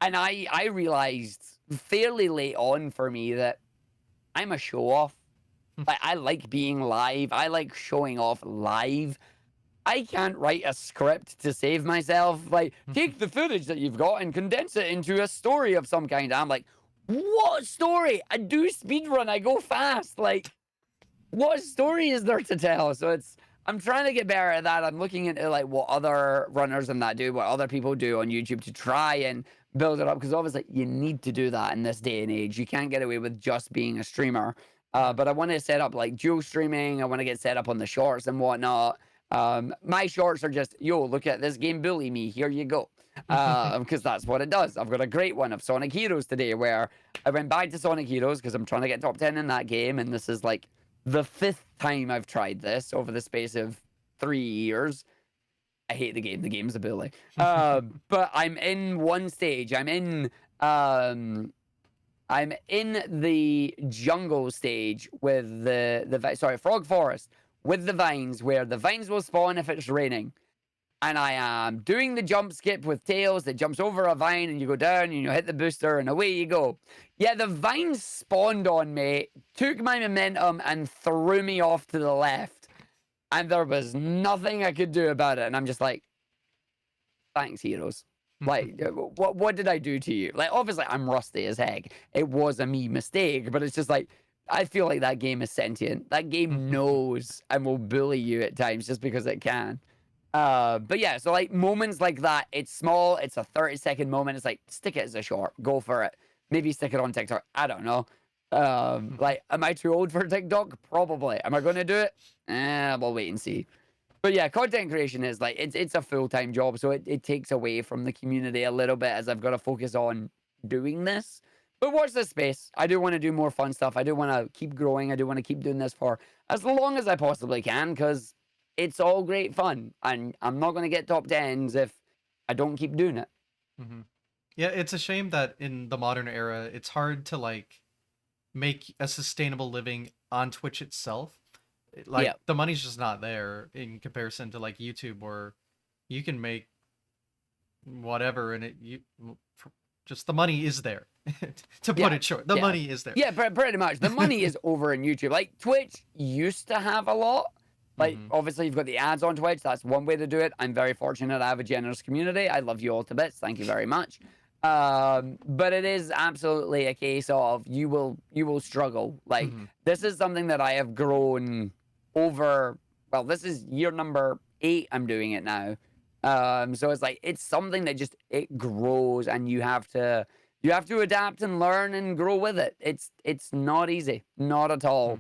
and I realized fairly late on for me that I'm a show off. Like I like being live. I like showing off live. I can't write a script to save myself. Like, take the footage that you've got and condense it into a story of some kind. I'm like, what story? I do speedrun. I go fast. Like, what story is there to tell? So I'm trying to get better at that. I'm looking into like what other runners and that do, what other people do on YouTube to try and build it up. Because obviously you need to do that in this day and age. You can't get away with just being a streamer. Yeah. But I want to set up like dual streaming. I want to get set up on the shorts and whatnot. My shorts are just, yo, look at this game, bully me. Here you go. Because that's what it does. I've got a great one of Sonic Heroes today where I went back to Sonic Heroes because I'm trying to get top 10 in that game. And this is like the 5th time I've tried this over the space of 3 years. I hate the game. The game's a bully. But I'm in one stage. I'm in the jungle stage with Frog Forest with the vines, where the vines will spawn if it's raining. And I am doing the jump skip with Tails that jumps over a vine and you go down and you hit the booster and away you go. Yeah, the vines spawned on me, took my momentum and threw me off to the left. And there was nothing I could do about it. And I'm just like, thanks, heroes. Like, what did I do to you? Like, obviously, I'm rusty as heck. It was a me mistake, but it's just like, I feel like that game is sentient. That game knows and will bully you at times just because it can. But yeah, so like moments like that, it's small, it's a 30-second moment. It's like, stick it as a short, go for it. Maybe stick it on TikTok. I don't know. Like, am I too old for TikTok? Probably. Am I going to do it? We'll wait and see. But yeah, content creation is like, it's a full-time job. So it takes away from the community a little bit as I've got to focus on doing this. But watch this space. I do want to do more fun stuff. I do want to keep growing. I do want to keep doing this for as long as I possibly can because it's all great fun. And I'm not going to get top 10s if I don't keep doing it. Yeah, it's a shame that in the modern era, it's hard to like make a sustainable living on Twitch itself. Like Yeah. the money's just not there in comparison to like YouTube, where you can make whatever and just the money is there. To put Yeah. it short, the Yeah. money is there. Yeah, pretty much. The money is over in YouTube. Like Twitch used to have a lot. Like obviously you've got the ads on Twitch. That's one way to do it. I'm very fortunate. I have a generous community. I love you all to bits. Thank you very much. But it is absolutely a case of you will struggle. Like this is something that I have grown over. Well, this is year number 8. I'm doing it now. So it's like it's something that just it grows, and you have to adapt and learn and grow with it. It's not easy, not at all.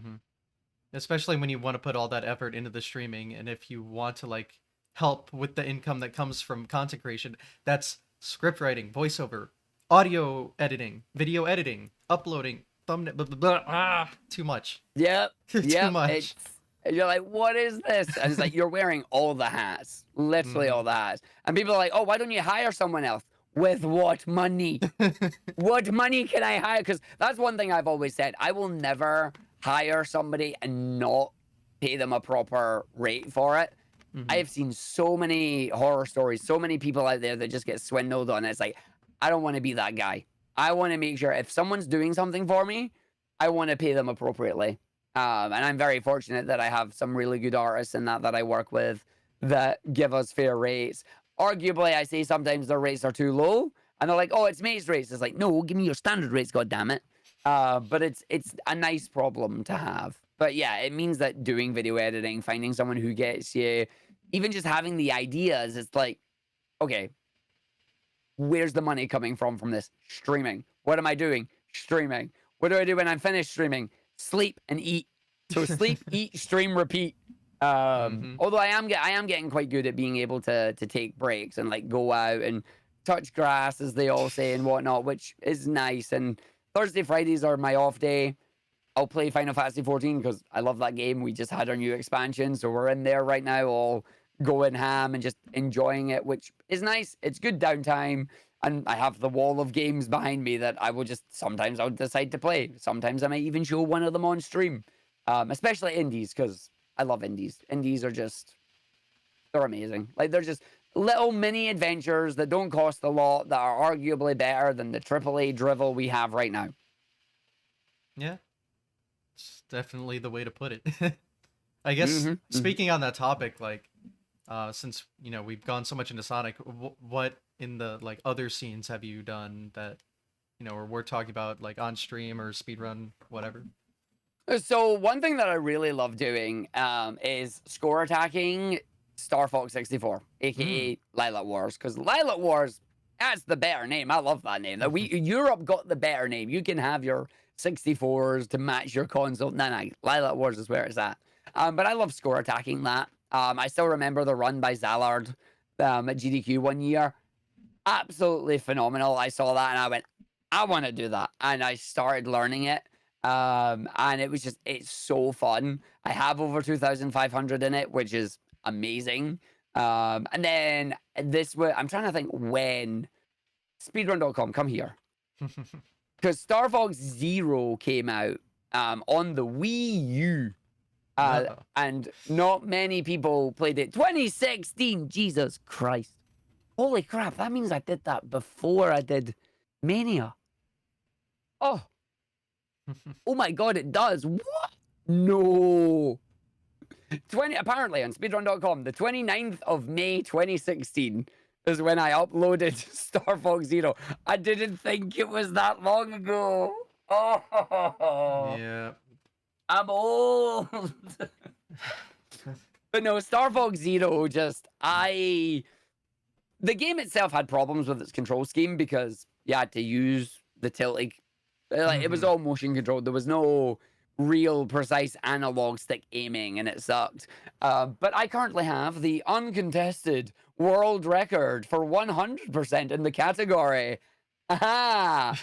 Especially when you want to put all that effort into the streaming, and if you want to like help with the income that comes from content creation, that's script writing, voiceover, audio editing, video editing, uploading, thumbnail, blah, blah, blah. Too much. Yep, Too much. You're like, what is this? And it's like you're wearing all the hats, literally all the hats. And people are like, oh, why don't you hire someone else? With what money? What money can I hire? Because that's one thing I've always said. I will never hire somebody and not pay them a proper rate for it. I have seen so many horror stories, so many people out there that just get swindled on it. It's like, I don't want to be that guy. I want to make sure if someone's doing something for me, I want to pay them appropriately. And I'm very fortunate that I have some really good artists and that I work with that give us fair rates. Arguably, I say sometimes their rates are too low, and they're like, "Oh, it's mate's rates." It's like, no, give me your standard rates, god damn it. But it's a nice problem to have. But yeah, it means that doing video editing, finding someone who gets you, even just having the ideas, it's like, okay, where's the money coming from this? Streaming. What am I doing? Streaming. What do I do when I'm finished streaming? Sleep and eat. So sleep, eat, stream, repeat. Although I am getting quite good at being able to take breaks and like go out and touch grass, as they all say, and whatnot, which is nice. And Thursday, Fridays are my off day. I'll play Final Fantasy 14 because I love that game. We just had our new expansion, so we're in there right now, all going ham and just enjoying it, which is nice. It's good downtime. And I have the wall of games behind me that I will just sometimes I'll decide to play. Sometimes I might even show one of them on stream, especially indies because I love indies. Indies are just, they're amazing. Like they're just little mini adventures that don't cost a lot that are arguably better than the AAA drivel we have right now. Yeah, it's definitely the way to put it. I guess speaking on that topic, like, since we've gone so much into Sonic, what in the like other scenes have you done that or we're talking about like on stream or speedrun, whatever? So one thing that I really love doing is score attacking Star Fox 64, Mm. aka Lilac Wars, because Lilac Wars, that's the better name. I love that name. That we Europe got the better name. You can have your 64s to match your console. No, Lilac Wars is where it's at. But I love score attacking that. I still remember the run by Zallard at GDQ one year. Absolutely phenomenal. I saw that and I went, I want to do that. And I started learning it. And it's so fun. I have over 2,500 in it, which is amazing. And then I'm trying to think when speedrun.com, come here. Because Star Fox Zero came out on the Wii U. Oh. And not many people played it. 2016, Jesus Christ. Holy crap, that means I did that before I did Mania. Oh, oh my god, it does. What? No. Apparently on speedrun.com, the 29th of May 2016 is when I uploaded Star Fox Zero. I didn't think it was that long ago. Oh, Yeah. I'm old. But no, Star Fox Zero the game itself had problems with its control scheme because you had to use the tilt. It was Mhm. all motion controlled. There was no real precise analog stick aiming, and it sucked. But I currently have the uncontested world record for 100% in the category. Aha!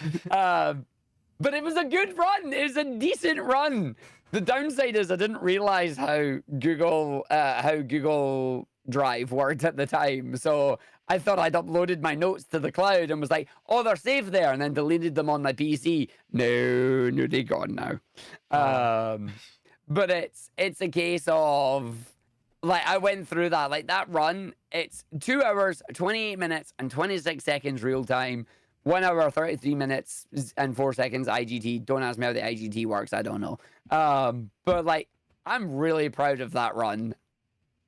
But it was a good run. It was a decent run. The downside is I didn't realize how Google Drive worked at the time. So I thought I'd uploaded my notes to the cloud and was like, oh, they're saved there, and then deleted them on my PC. No, they're gone now. Oh. But it's a case of like I went through that. Like that run, it's 2 hours, 28 minutes, and 26 seconds real time. 1 hour, 33 minutes and 4 seconds IGT. Don't ask me how the IGT works. I don't know. But like, I'm really proud of that run,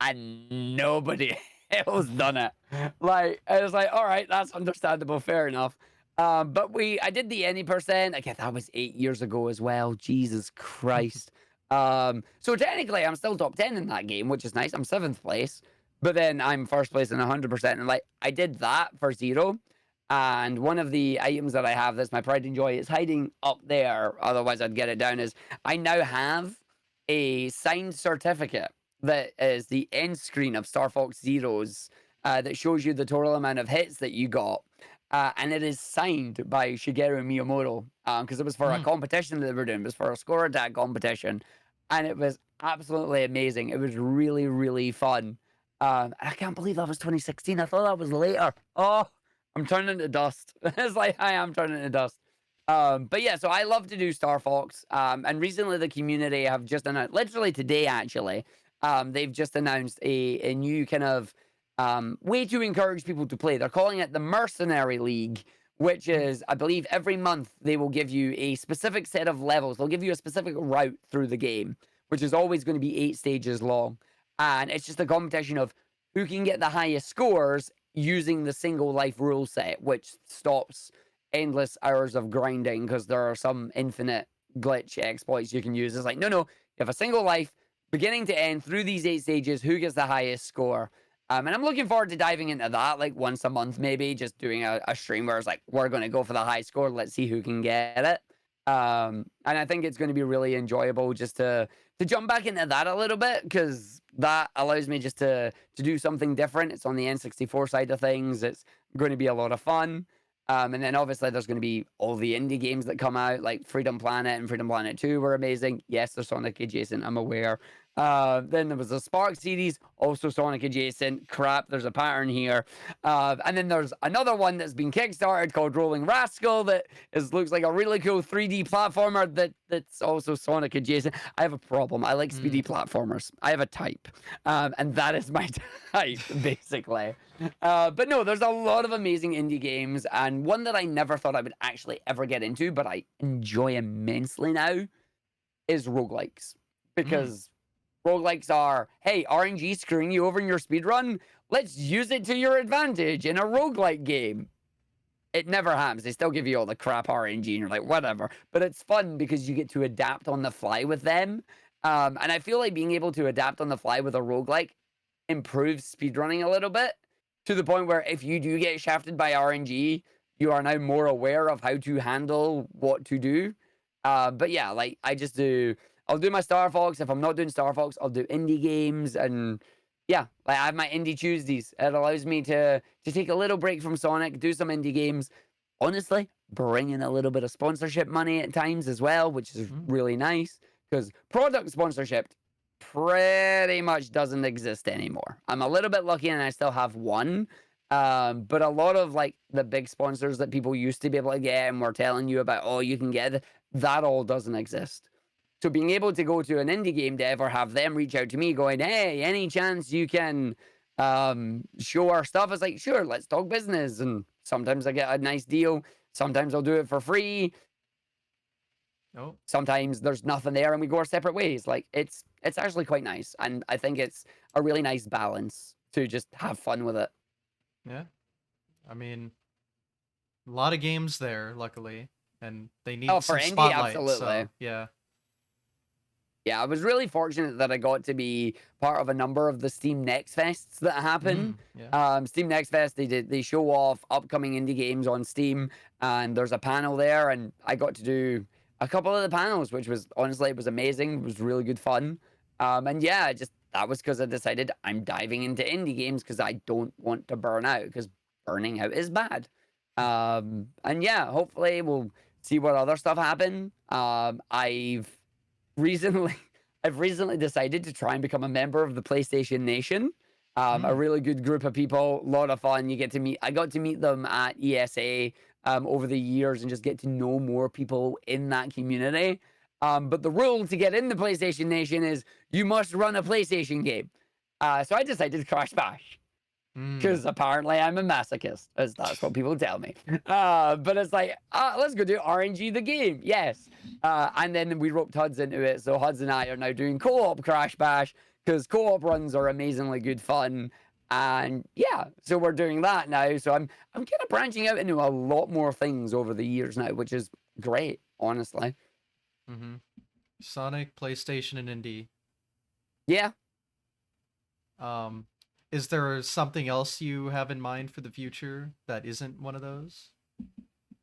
and nobody else done it. Like, I was like, all right, that's understandable, fair enough. But I did the any percent. Again, that was 8 years ago as well. Jesus Christ. So technically, I'm still top 10 in that game, which is nice. I'm 7th place, but then I'm first place in 100%. And like, I did that for Zero. And one of the items that I have that's my pride and joy is hiding up there. Otherwise, I'd get it down. Is I now have a signed certificate that is the end screen of Star Fox Zero's that shows you the total amount of hits that you got. And it is signed by Shigeru Miyamoto because it was for a Mm. competition that they were doing. It was for a score attack competition. And it was absolutely amazing. It was really, really fun. I can't believe that was 2016. I thought that was later. Oh, I'm turning to dust. It's like I am turning to dust. But yeah, so I love to do Star Fox. And recently the community have just announced, literally today actually, they've just announced a new kind of way to encourage people to play. They're calling it the Mercenary League, which is, I believe, every month they will give you a specific set of levels. They'll give you a specific route through the game, which is always going to be 8 stages long. And it's just a competition of who can get the highest scores using the single life rule set, which stops endless hours of grinding because there are some infinite glitch exploits you can use. It's like, no, you have a single life, beginning to end, through these 8 stages, who gets the highest score? And I'm looking forward to diving into that, like once a month, maybe just doing a stream where it's like, we're going to go for the high score. Let's see who can get it. And I think it's going to be really enjoyable just to jump back into that a little bit because that allows me just to do something different. It's on the N64 side of things. It's going to be a lot of fun. And then obviously there's going to be all the indie games that come out, like Freedom Planet and Freedom Planet 2 were amazing. Yes, they're Sonic adjacent, I'm aware. Then there was the Spark series, also Sonic adjacent. Crap, there's a pattern here. And then there's another one that's been kickstarted called Rolling Rascal that looks like a really cool 3D platformer that's also Sonic adjacent. I have a problem. I like speedy platformers. I have a type. And that is my type, basically. But no, there's a lot of amazing indie games, and one that I never thought I would actually ever get into, but I enjoy immensely now, is roguelikes. Because roguelikes are, hey, RNG screwing you over in your speedrun? Let's use it to your advantage in a roguelike game. it never happens. They still give you all the crap RNG, and you're like, whatever. But it's fun because you get to adapt on the fly with them. And I feel like being able to adapt on the fly with a roguelike improves speedrunning a little bit to the point where if you do get shafted by RNG, you are now more aware of how to handle what to do. But yeah, like I'll do my Star Fox. If I'm not doing Star Fox, I'll do indie games, and yeah, like I have my indie Tuesdays. It allows me to take a little break from Sonic, do some indie games. Honestly, bring in a little bit of sponsorship money at times as well, which is Mm. really nice because product sponsorship pretty much doesn't exist anymore. I'm a little bit lucky and I still have one. But a lot of like the big sponsors that people used to be able to get and were telling you about, oh, you can get that all doesn't exist. So being able to go to an indie game dev or have them reach out to me going, hey, any chance you can show our stuff? It's like, sure, let's talk business. And sometimes I get a nice deal. Sometimes I'll do it for free. Oh, Sometimes there's nothing there and we go our separate ways. Like it's actually quite nice. And I think it's a really nice balance to just have fun with it. yeah. I mean, a lot of games there, luckily, and they need Oh, for some indie, spotlight. absolutely. So yeah. Yeah, I was really fortunate that I got to be part of a number of the Steam Next Fests that happen. Yeah. Steam Next Fest, they show off upcoming indie games on Steam, and there's a panel there, and I got to do a couple of the panels, which was honestly it was amazing. It was really good fun. And yeah, just that was because I decided I'm diving into indie games because I don't want to burn out because burning out is bad. And yeah, hopefully we'll see what other stuff happen. Recently I've recently decided to try and become a member of the PlayStation Nation. A really good group of people, a lot of fun. I got to meet them at ESA over the years and just get to know more people in that community. But the rule to get in the PlayStation Nation is you must run a PlayStation game. So I decided to Crash Bash because apparently I'm a masochist, as that's what people tell me. But it's like, let's go do RNG the game. Yes. And then we roped Huds into it. So Huds and I are now doing co-op Crash Bash because co-op runs are amazingly good fun. And yeah, so we're doing that now. So I'm kind of branching out into a lot more things over the years now, which is great, honestly. Mm-hmm. Sonic, PlayStation, and indie. Yeah. Is there something else you have in mind for the future that isn't one of those?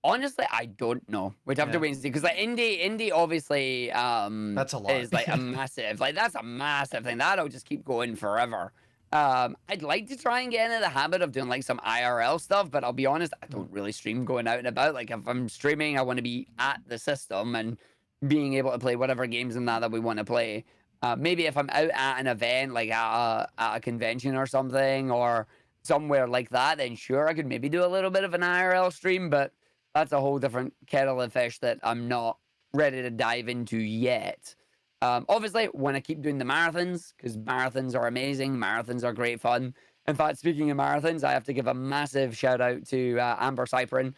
Honestly, I don't know. We'd have to wait and see because like indie obviously That's a lot. is like a massive that's a massive thing. That'll just keep going forever. I'd like to try and get into the habit of doing like some IRL stuff, but I'll be honest, I don't really stream going out and about. Like if I'm streaming, I want to be at the system and being able to play whatever games in that we want to play. Maybe if I'm out at an event, like at a convention or something, or somewhere like that, then sure, I could maybe do a little bit of an IRL stream, but that's a whole different kettle of fish that I'm not ready to dive into yet. Obviously, want to keep doing the marathons because marathons are amazing. Marathons are great fun. In fact, speaking of marathons, I have to give a massive shout out to Amber Cyprin,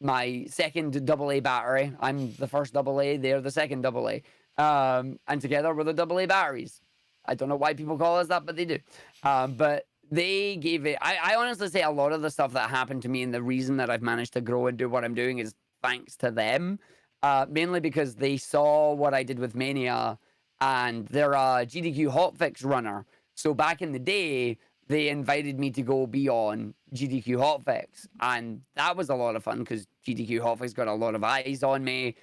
my second AA battery. I'm the first AA, they're the second AA. And together we're the AA batteries. I don't know why people call us that, but they do. But they gave it. I honestly say a lot of the stuff that happened to me and the reason that I've managed to grow and do what I'm doing is thanks to them. Mainly because they saw what I did with Mania and they're a GDQ hotfix runner. So back in the day, they invited me to go be on GDQ hotfix. And that was a lot of fun because GDQ hotfix got a lot of eyes on me.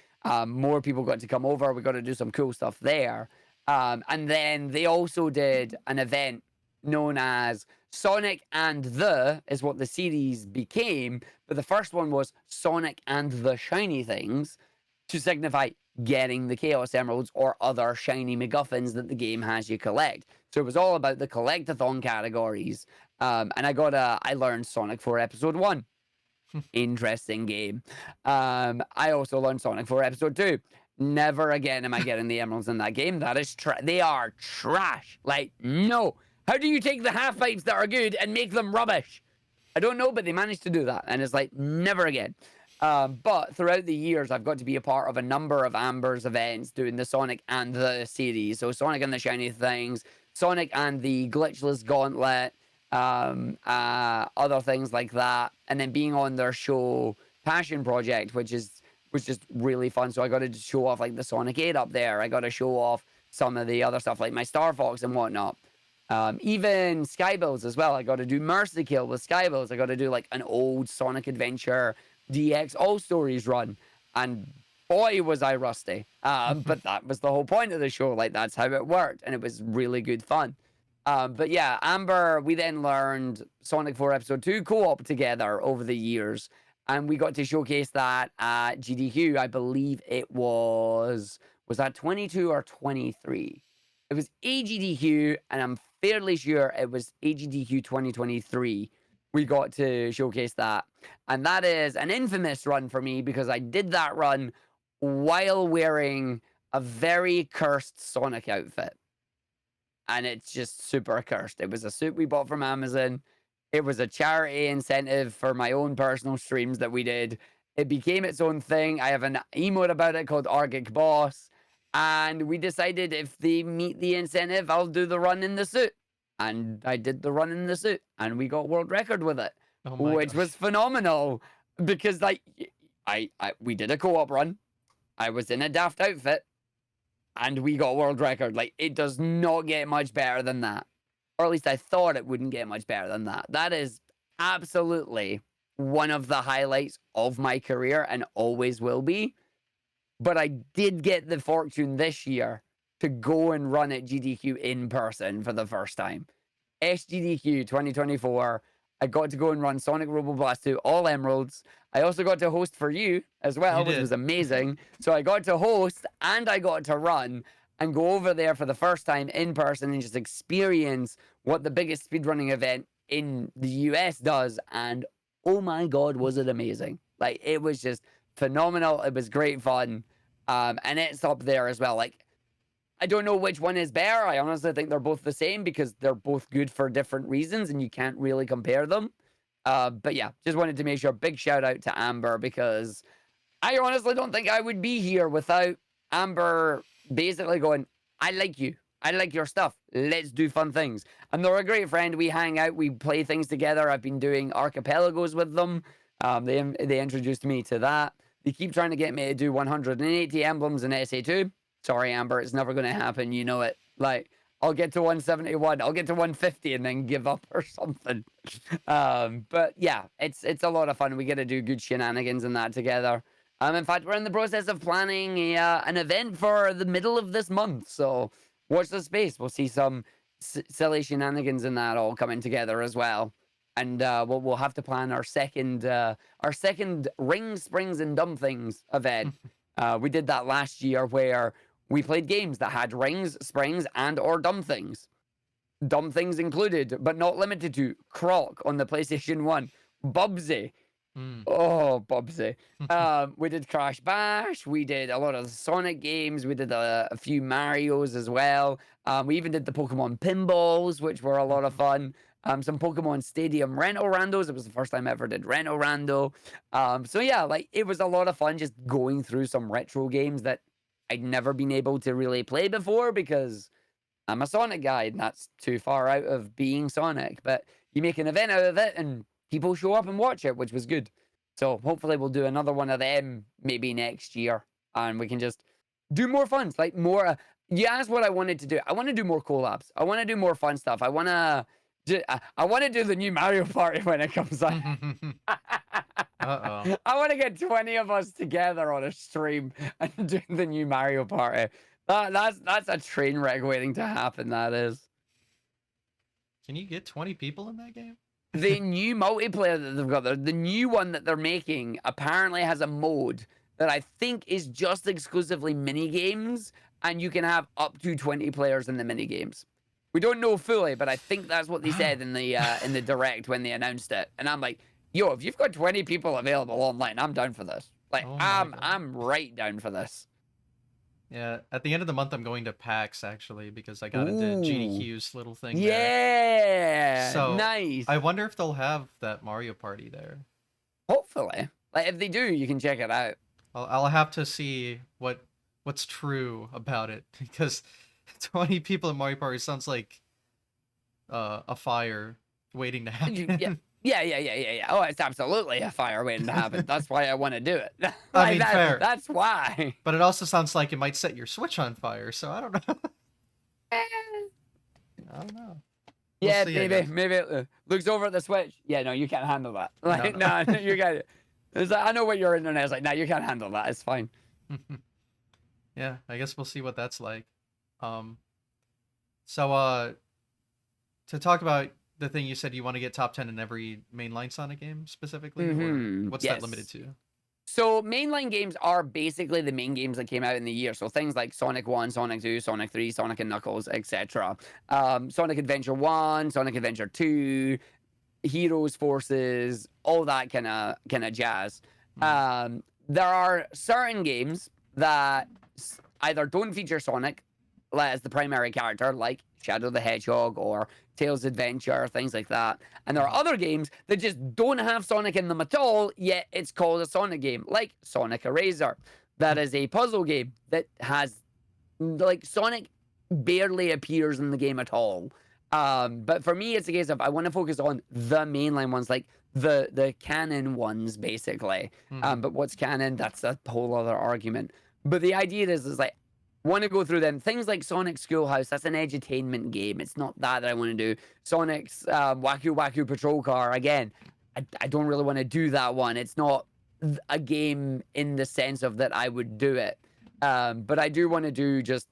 More people got to come over. We got to do some cool stuff there. And then they also did an event known as Sonic and the is what the series became. But the first one was Sonic and the Shiny Things to signify getting the Chaos Emeralds or other shiny MacGuffins that the game has you collect. So it was all about the collectathon categories. And I learned Sonic 4 Episode 1. Interesting game. I also learned Sonic 4 Episode 2. Never again am I getting the emeralds in that game. That is they are trash. Like, no. How do you take the half pipes that are good and make them rubbish? I don't know, but they managed to do that. And it's like, never again. But throughout the years, I've got to be a part of a number of Amber's events doing the Sonic and the series. So Sonic and the Shiny Things, Sonic and the Glitchless Gauntlet, other things like that, and then being on their show Passion Project, which was just really fun. So I got to show off like the Sonic 8 up there. I got to show off some of the other stuff like my Star Fox and whatnot. Even Skybills as well. I got to do Mercy Kill with Skybills. I got to do like an old Sonic Adventure DX All Stories run, and boy was I rusty. But that was the whole point of the show. Like that's how it worked, and it was really good fun. But yeah, Amber, we then learned Sonic 4 Episode 2 co-op together over the years. And we got to showcase that at GDQ. I believe it was that 22 or 23? It was AGDQ, and I'm fairly sure it was AGDQ 2023. We got to showcase that. And that is an infamous run for me because I did that run while wearing a very cursed Sonic outfit. And it's just super cursed. It was a suit we bought from Amazon. It was a charity incentive for my own personal streams that we did. It became its own thing. I have an emote about it called Argick Boss. And we decided if they meet the incentive, I'll do the run in the suit. And I did the run in the suit. And we got world record with it, Oh my which gosh. was phenomenal. Because like we did a co-op run. I was in a daft outfit. And we got world record. Like, it does not get much better than that. Or at least I thought it wouldn't get much better than that. That is absolutely one of the highlights of my career and always will be. But I did get the fortune this year to go and run at GDQ in person for the first time. SGDQ 2024. I got to go and run Sonic Robo Blast 2 All Emeralds. I also got to host for you as well, You which was did. amazing. So I got to host and I got to run and go over there for the first time in person and just experience what the biggest speedrunning event in the US does. And oh my God, was it amazing! Like, it was just phenomenal. It was great fun. And it's up there as well. Like, I don't know which one is better. I honestly think they're both the same because they're both good for different reasons and you can't really compare them. But yeah, just wanted to make sure big shout out to Amber because I honestly don't think I would be here without Amber basically going, I like you. I like your stuff. Let's do fun things. And they're a great friend. We hang out. We play things together. I've been doing archipelagos with them. They introduced me to that. They keep trying to get me to do 180 emblems in SA2. Sorry, Amber, it's never going to happen. You know it. Like, I'll get to 171, I'll get to 150, and then give up or something. But yeah, it's a lot of fun. We get to do good shenanigans and that together. In fact, we're in the process of planning an event for the middle of this month. So watch the space. We'll see some silly shenanigans and that all coming together as well. And we'll have to plan our second Ring Springs and Dumb Things event. We did that last year where we played games that had rings, springs, and or dumb things. Dumb things included, but not limited to, Croc on the PlayStation 1, Bubsy. Mm. Oh, Bubsy. We did Crash Bash. We did a lot of Sonic games. We did a few Marios as well. We even did the Pokemon Pinballs, which were a lot of fun. Some Pokemon Stadium Rento Randos. It was the first time I ever did Rento Rando. So yeah, like it was a lot of fun just going through some retro games that I'd never been able to really play before because I'm a Sonic guy and that's too far out of being Sonic. But you make an event out of it and people show up and watch it, which was good. So hopefully we'll do another one of them maybe next year and we can just do more fun. Like more, you asked what I wanted to do. I want to do more collabs. I want to do more fun stuff. I want to do the new Mario Party when it comes out. Uh-oh. I want to get 20 of us together on a stream and do the new Mario Party. That's a train wreck waiting to happen, that is. Can you get 20 people in that game? The new multiplayer that they've got there, the new one that they're making, apparently has a mode that I think is just exclusively mini games, and you can have up to 20 players in the mini games. We don't know fully, but I think that's what they said in the direct when they announced it. And I'm like, yo, if you've got 20 people available online, I'm down for this. Like, Oh my God. I'm right down for this. Yeah, at the end of the month, I'm going to PAX actually because I got into Ooh. GDQ's little thing there. Yeah, So nice. I wonder if they'll have that Mario Party there. Hopefully, like if they do, you can check it out. I'll have to see what's true about it because 20 people in Mario Party sounds like a fire. waiting to Yeah. happen. Yeah. Oh, it's absolutely a fire waiting to happen. That's why I want to do it. I Like mean, that. fair, That's why. but it also sounds like it might set your Switch on fire. So I don't know. Eh, I don't know. We'll yeah, see, I maybe. guess. Maybe it looks over at the Switch. Yeah, no, you can't handle that. No, Like, no. no, you got it. It's like, I know what your internet is like. No, you can't handle that. It's fine. Yeah, I guess we'll see what that's like. Um, so to talk about the thing you said you want to get top 10 in every mainline Sonic game specifically, or what's that limited Yes. to? So mainline games are basically the main games that came out in the year. So things like Sonic 1, Sonic 2, Sonic 3, Sonic and Knuckles, etc. Sonic Adventure 1, Sonic Adventure 2, Heroes Forces, all that kind of jazz. Mm. There are certain games that either don't feature Sonic as the primary character, like Shadow the Hedgehog or Tails Adventure, things like that. And there are Mhm. other games that just don't have Sonic in them at all, yet it's called a Sonic game, like Sonic Eraser. That is a puzzle game that has, like, Sonic barely appears in the game at all. But for me, it's a case of I want to focus on the mainline ones, like the canon ones, basically. Mhm. But what's canon? That's a whole other argument. But the idea is like, want to go through them. Things like Sonic Schoolhouse, that's an edutainment game. It's not that I want to do. Sonic's Waku Waku Patrol Car, again, I don't really want to do that one. It's not a game in the sense of that I would do it. But I do want to do just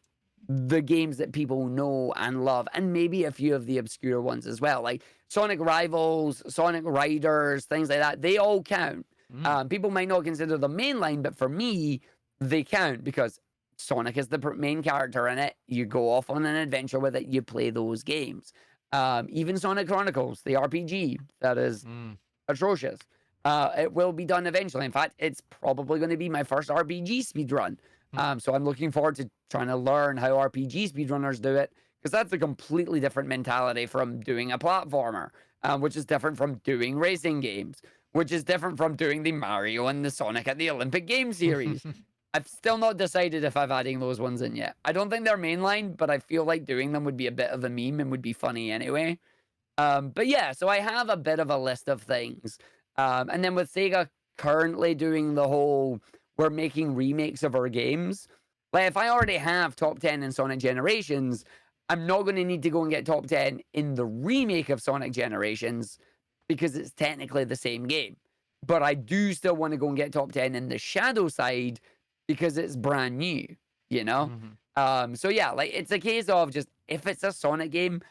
the games that people know and love, and maybe a few of the obscure ones as well, like Sonic Rivals, Sonic Riders, things like that. They all count. Mm. People might not consider them mainline, but for me, they count because Sonic is the main character in it. You go off on an adventure with it. You play those games. Even Sonic Chronicles, the RPG, that is Mm. atrocious. It will be done eventually. In fact, it's probably going to be my first RPG speedrun. Mm. So I'm looking forward to trying to learn how RPG speedrunners do it, because that's a completely different mentality from doing a platformer, which is different from doing racing games, which is different from doing the Mario and the Sonic at the Olympic Games series. I've still not decided if I'm adding those ones in yet. I don't think they're mainline, but I feel like doing them would be a bit of a meme and would be funny anyway. But yeah, so I have a bit of a list of things. And then with Sega currently doing the whole, we're making remakes of our games. Like, if I already have top 10 in Sonic Generations, I'm not going to need to go and get top 10 in the remake of Sonic Generations because it's technically the same game. But I do still want to go and get top 10 in the Shadow side because it's brand new, you know? Mhm. So yeah, like, it's a case of just, if it's a Sonic game,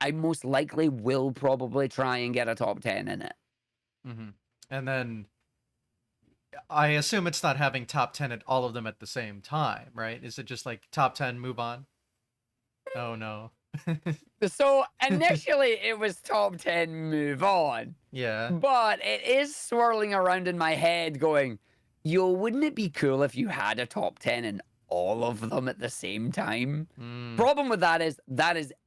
I most likely will probably try and get a top 10 in it. Mhm. And then I assume it's not having top 10 at all of them at the same time, right? Is it just like top 10, move on? Oh no. So initially it was top 10, move on. Yeah. But it is swirling around in my head going, yo, wouldn't it be cool if you had a top 10 in all of them at the same time? Mm. Problem with that is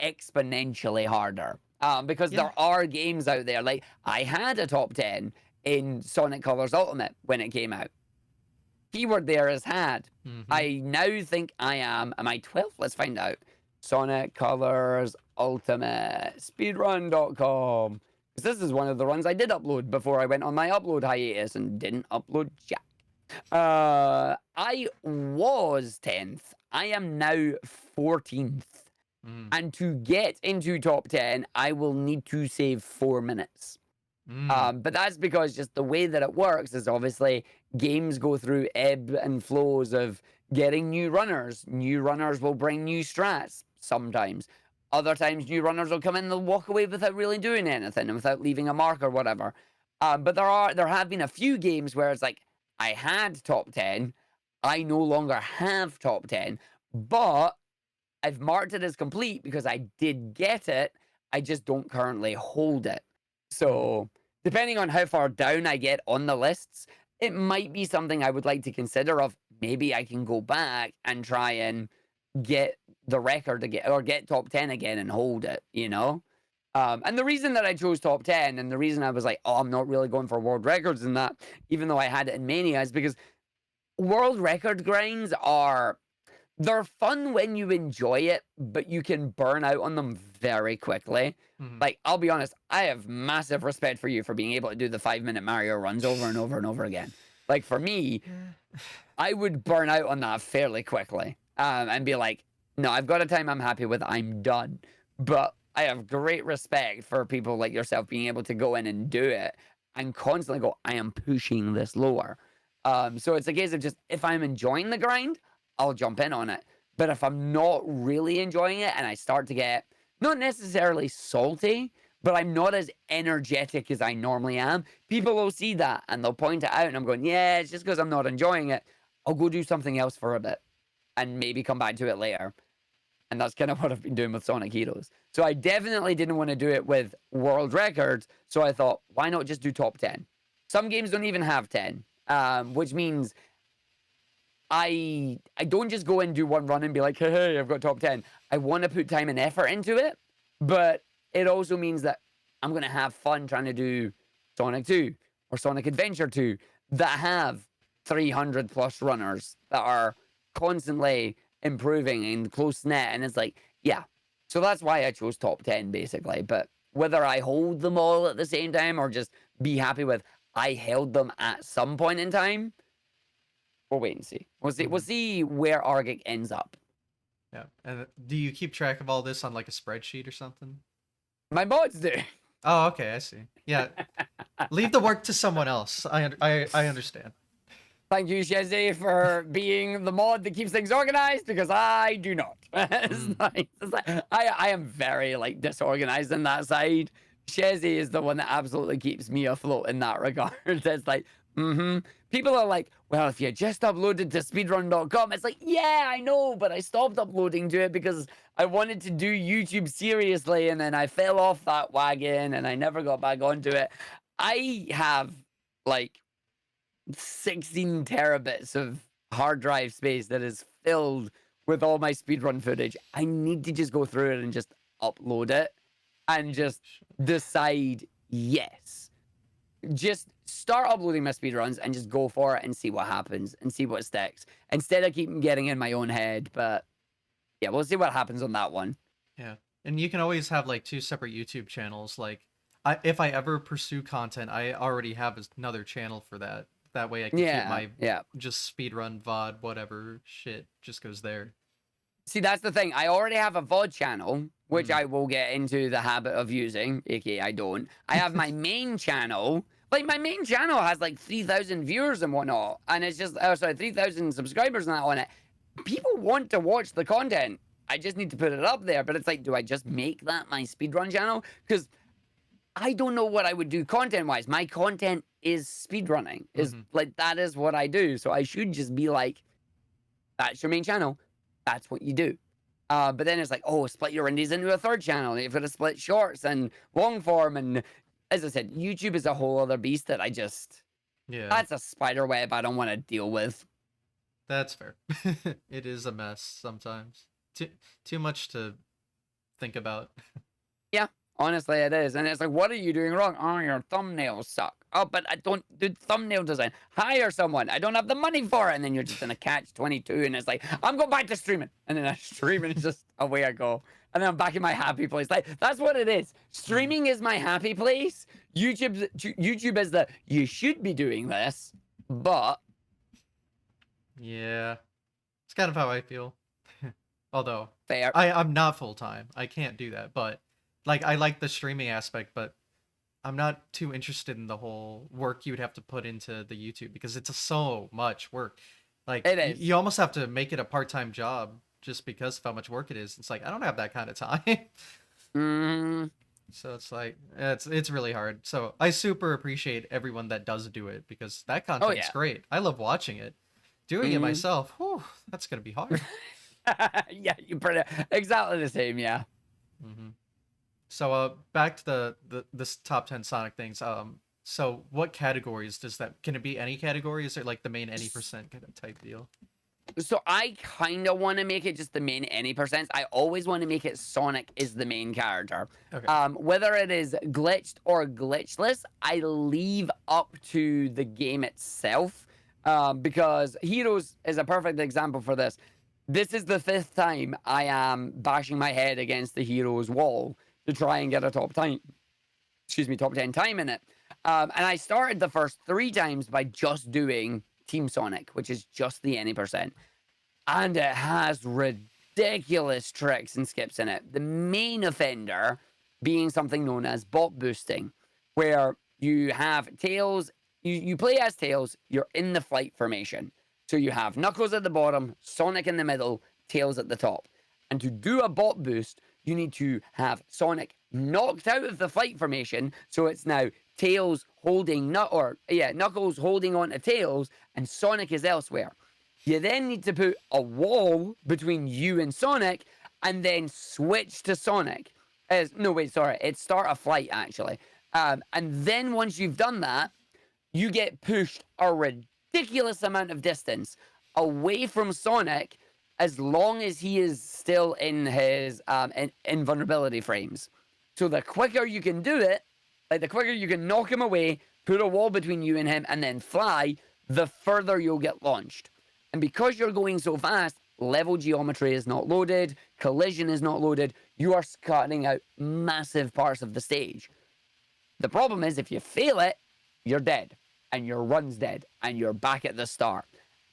exponentially harder. Because Yeah. there are games out there. Like, I had a top 10 in Sonic Colors Ultimate when it came out. Keyword there is had. Mhm. I now think am I 12th? Let's find out. Sonic Colors Ultimate Speedrun.com. Because this is one of the runs I did upload before I went on my upload hiatus and didn't upload jack. I was 10th. I am now 14th. Mm. And to get into top 10, I will need to save 4 minutes. Mm. But that's because just the way that it works is obviously games go through ebb and flows of getting new runners. New runners will bring new strats sometimes. Other times, new runners will come in and they'll walk away without really doing anything and without leaving a mark or whatever. But there have been a few games where it's like, I had top 10, I no longer have top 10, but I've marked it as complete because I did get it. I just don't currently hold it. Mhm. So, depending on how far down I get on the lists, it might be something I would like to consider of maybe I can go back and try and get the record again or get top 10 again and hold it, you know? And the reason that I chose top 10 and the reason I was like, oh, I'm not really going for world records in that, even though I had it in Mania, is because world record grinds are they're fun when you enjoy it, but you can burn out on them very quickly. Hmm. Like, I'll be honest, I have massive respect for you for being able to do the 5 minute Mario runs over and over and over again. Like, for me, Yeah. I would burn out on that fairly quickly, and be like, no, I've got a time I'm happy with, I'm done. But I have great respect for people like yourself being able to go in and do it and constantly go, I am pushing this lower. So it's a case of just, if I'm enjoying the grind, I'll jump in on it. But if I'm not really enjoying it and I start to get not necessarily salty, but I'm not as energetic as I normally am, people will see that and they'll point it out. And I'm going, yeah, it's just because I'm not enjoying it. I'll go do something else for a bit and maybe come back to it later. And that's kind of what I've been doing with Sonic Heroes. So I definitely didn't want to do it with world records. So I thought, why not just do top 10? Some games don't even have 10, which means I don't just go and do one run and be like, hey, I've got top 10. I want to put time and effort into it, but it also means that I'm going to have fun trying to do Sonic 2 or Sonic Adventure 2 that have 300 plus runners that are constantly improving and close knit. And it's like, yeah. So that's why I chose top 10 basically. But whether I hold them all at the same time or just be happy with I held them at some point in time, we'll wait and see. We'll see. We'll Hmm. see where Argick ends up. Yeah. And do you keep track of all this on like a spreadsheet or something? My mods do. Oh, okay, I see. Yeah, leave the work to someone else. I understand. Thank you, Shezzy, for being the mod that keeps things organized because I do not. It's Mm. nice. It's like, I am very like disorganized in that side. Shezzy is the one that absolutely keeps me afloat in that regard. It's like, people are like, well, if you just uploaded to speedrun.com, it's like, yeah, I know, but I stopped uploading to it because I wanted to do YouTube seriously, and then I fell off that wagon and I never got back onto it. I have like 16 terabits of hard drive space that is filled with all my speedrun footage. I need to just go through it and just upload it and just decide yes. Just start uploading my speedruns and just go for it and see what happens and see what sticks. Instead, I keep getting in my own head, but yeah, we'll see what happens on that one. Yeah, and you can always have like two separate YouTube channels. Like, if I ever pursue content, I already have another channel for that. That way, I can keep Yeah, my yeah. just speedrun VOD, whatever shit, just goes there. See, that's the thing. I already have a VOD channel, which Mm. I will get into the habit of using, aka I don't. I have my main channel. Like, my main channel has like 3,000 viewers and whatnot. And it's just, oh, sorry, 3,000 subscribers and that on it. People want to watch the content. I just need to put it up there. But it's like, do I just make that my speedrun channel? Because I don't know what I would do content wise. My content is speedrunning, is Hmm. like, that is what I do. So I should just be like, that's your main channel. That's what you do. But then it's like, oh, split your indies into a third channel. You've got to split shorts and long form. And as I said, YouTube is a whole other beast that I just, Yeah, that's a spider web I don't want to deal with. that's fair. It is a mess sometimes. Too much to think about. Yeah, honestly, it is. And it's like, what are you doing wrong? Oh, your thumbnails suck. Oh, but I don't do thumbnail design. Hire someone. I don't have the money for it. And then you're just in a catch 22. And it's like, I'm going back to streaming. And then I stream and it's just away I go. And then I'm back in my happy place. Like, that's what it is. Mm. Streaming is my happy place. YouTube is the, you should be doing this, but Yeah, it's kind of how I feel. Although fair. I'm not full time, I can't do that. But like, I like the streaming aspect, but I'm not too interested in the whole work you would have to put into the YouTube because it's so much work. Like, It you is. almost have to make it a part-time job just because of how much work it is. It's like I don't have that kind of time. Mm, So it's like it's really hard. So I super appreciate everyone that does do it because that oh, content's yeah. great. I love watching it. Doing it Mm. myself, whew, that's gonna be hard. Yeah, you pretty exactly the same. Yeah. Hmm. So back to this top 10 Sonic things. So what categories does that? Can it be any category? Is there like the main any percent kind of type deal? So I kind of want to make it just the main any percents. I always want to make it Sonic is the main character. Okay. Whether it is glitched or glitchless, I leave up to the game itself. Because Heroes is a perfect example for this. This is the 5th time I am bashing my head against the hero's wall to try and get a top 10 time in it. And I started the first 3 times by just doing Team Sonic, which is just the any percent. And it has ridiculous tricks and skips in it. The main offender being something known as bot boosting, where you have Tails, you play as Tails, you're in the flight formation. So you have Knuckles at the bottom, Sonic in the middle, Tails at the top. And to do a bot boost, you need to have Sonic knocked out of the flight formation. So it's now Tails holding Knuckles holding on to Tails, and Sonic is elsewhere. You then need to put a wall between you and Sonic, and then switch to Sonic. It's start a flight actually. And then once you've done that, you get pushed a ridiculous amount of distance away from Sonic as long as he is still in his invulnerability frames. So the quicker you can do it, like the quicker you can knock him away, put a wall between you and him, and then fly, the further you'll get launched. And because you're going so fast, level geometry is not loaded, collision is not loaded, you are cutting out massive parts of the stage. The problem is if you fail it, you're dead, and your run's dead, and you're back at the start.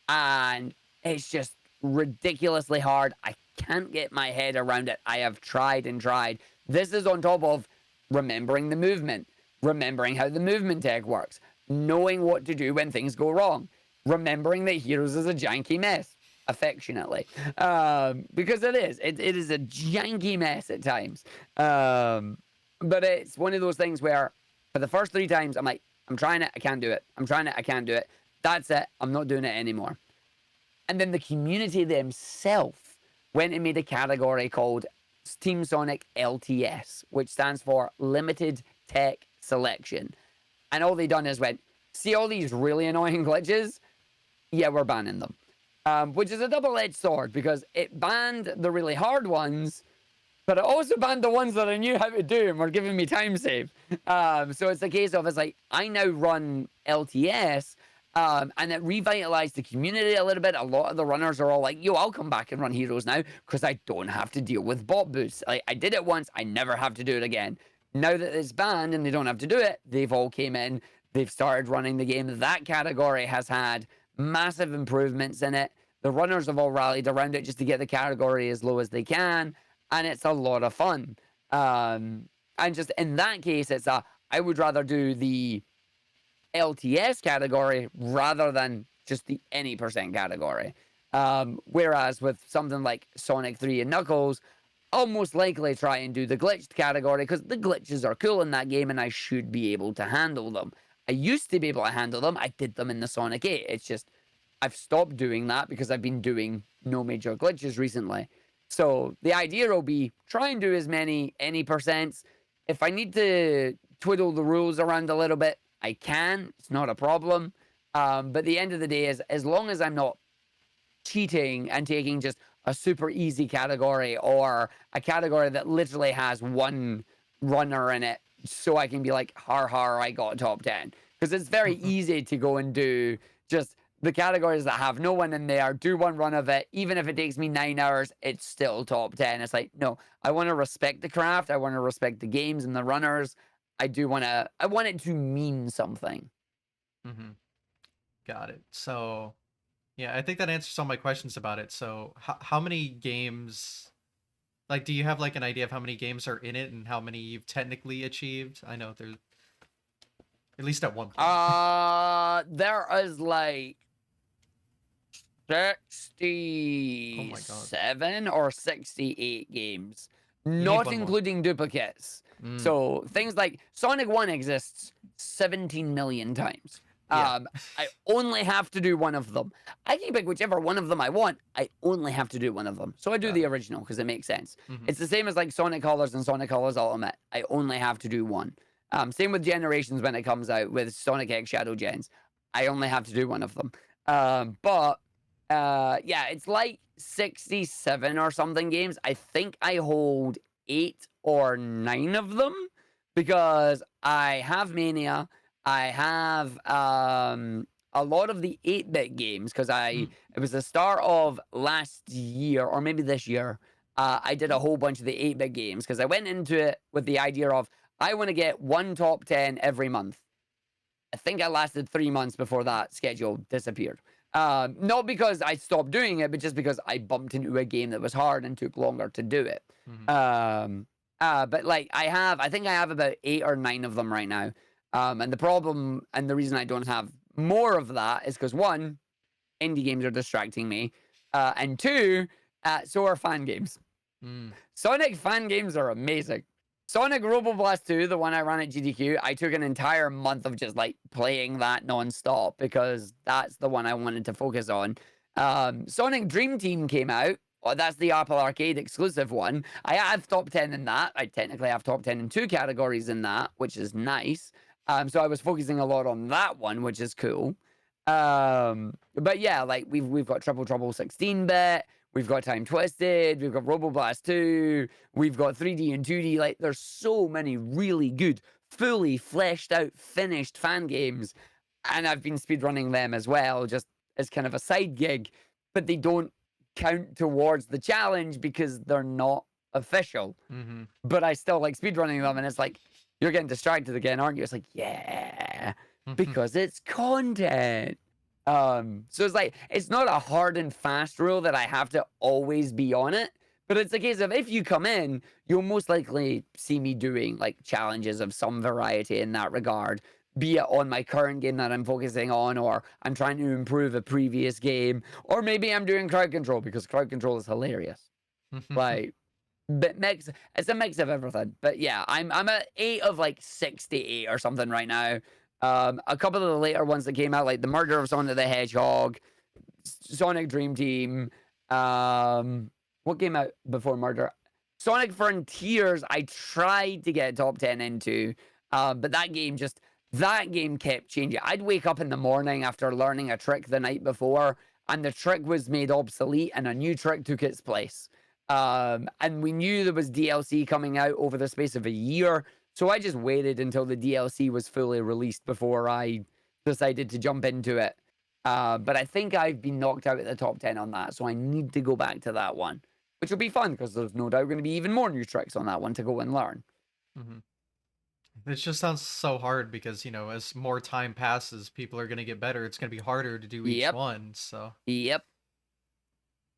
And it's just ridiculously hard. I can't get my head around it. I have tried and tried. This is on top of remembering the movement, remembering how the movement tech works, knowing what to do when things go wrong, remembering that Heroes is a janky mess, affectionately, because it is. It is a janky mess at times. But it's one of those things where for the first 3 times, I'm like, I'm trying it, I can't do it. I'm trying it, I can't do it. That's it. I'm not doing it anymore. And then the community themselves went and made a category called Team Sonic LTS, which stands for Limited Tech Selection. And all they done is went, see all these really annoying glitches? Yeah, we're banning them. Which is a double-edged sword because it banned the really hard ones, but it also banned the ones that I knew how to do and were giving me time save. So it's a case of, it's like, I now run LTS, and it revitalized the community a little bit. A lot of the runners are all like, yo, I'll come back and run Heroes now because I don't have to deal with bot boosts. Like, I did it once, I never have to do it again. Now that it's banned and they don't have to do it, they've all came in, they've started running the game. That category has had massive improvements in it. The runners have all rallied around it just to get the category as low as they can, and it's a lot of fun. And just in that case, I would rather do the LTS category rather than just the any percent category. Whereas with something like Sonic 3 and Knuckles, I'll most likely try and do the glitched category because the glitches are cool in that game and I should be able to handle them. I used to be able to handle them. I did them in the Sonic 8. It's just I've stopped doing that because I've been doing no major glitches recently. So the idea will be try and do as many any percents. If I need to twiddle the rules around a little bit, I can. It's not a problem. But at the end of the day, is as long as I'm not cheating and taking just a super easy category or a category that literally has one runner in it, so I can be like, har, I got top 10. Because it's very easy to go and do just the categories that have no one in there, do one run of it. Even if it takes me 9 hours, it's still top 10. It's like, no, I want to respect the craft. I want to respect the games and the runners. I want it to mean something. Mm-hmm. Got it. So, yeah, I think that answers all my questions about it. So, how many games, like, do you have like an idea of how many games are in it and how many you've technically achieved? I know there's at least at one point. There is like Oh my god. 67 or 68 games, not one more. including duplicates. So things like Sonic 1 exists 17 million times. Yeah. I only have to do one of them. I can pick whichever one of them I want. I only have to do one of them. So I do Got the it. original because it makes sense. Mhm. It's the same as like Sonic Colors and Sonic Colors Ultimate. I only have to do one. Same with Generations when it comes out with Sonic X Shadow Gens. I only have to do one of them. Yeah, it's like 67 or something games. I think I hold 8 or 9 of them because I have Mania, I have a lot of the 8-bit games because Mm. it was the start of last year or maybe this year. I did a whole bunch of the 8-bit games because I went into it with the idea of I want to get one top 10 every month. I think I lasted 3 months before that schedule disappeared. Not because I stopped doing it, but just because I bumped into a game that was hard and took longer to do it. Mhm. But like I think I have about 8 or 9 of them right now. And the problem and the reason I don't have more of that is because one, indie games are distracting me, and two, so are fan games. Mm. Sonic fan games are amazing. Sonic Robo Blast 2, the one I ran at GDQ, I took an entire month of just like playing that nonstop because that's the one I wanted to focus on. Sonic Dream Team came out. Oh, that's the Apple Arcade exclusive one. I have top 10 in that. I technically have top 10 in 2 categories in that, which is nice. So I was focusing a lot on that one, which is cool. But yeah, like we've got Triple Trouble 16-bit. We've got Time Twisted, we've got Robo Blast 2, we've got 3D and 2D. Like, there's so many really good, fully fleshed out, finished fan games. And I've been speedrunning them as well, just as kind of a side gig. But they don't count towards the challenge because they're not official. Mhm. But I still like speedrunning them. And it's like, you're getting distracted again, aren't you? It's like, yeah, because it's content. So it's like it's not a hard and fast rule that I have to always be on it, but it's a case of if you come in, you'll most likely see me doing like challenges of some variety in that regard, be it on my current game that I'm focusing on, or I'm trying to improve a previous game, or maybe I'm doing crowd control because crowd control is hilarious. Like, but it's a mix of everything. But yeah, I'm at 8 of like 68 or something right now. A couple of the later ones that came out, like the Murder of Sonic the Hedgehog, Sonic Dream Team. What came out before Murder? Sonic Frontiers. I tried to get top 10 into, but that game kept changing. I'd wake up in the morning after learning a trick the night before, and the trick was made obsolete, and a new trick took its place. And we knew there was DLC coming out over the space of a year. So I just waited until the DLC was fully released before I decided to jump into it. But I think I've been knocked out at the top 10 on that. So I need to go back to that one, which will be fun because there's no doubt going to be even more new tricks on that one to go and learn. Mhm. It just sounds so hard because, as more time passes, people are going to get better. It's going to be harder to do each Yep. one. So, Yep.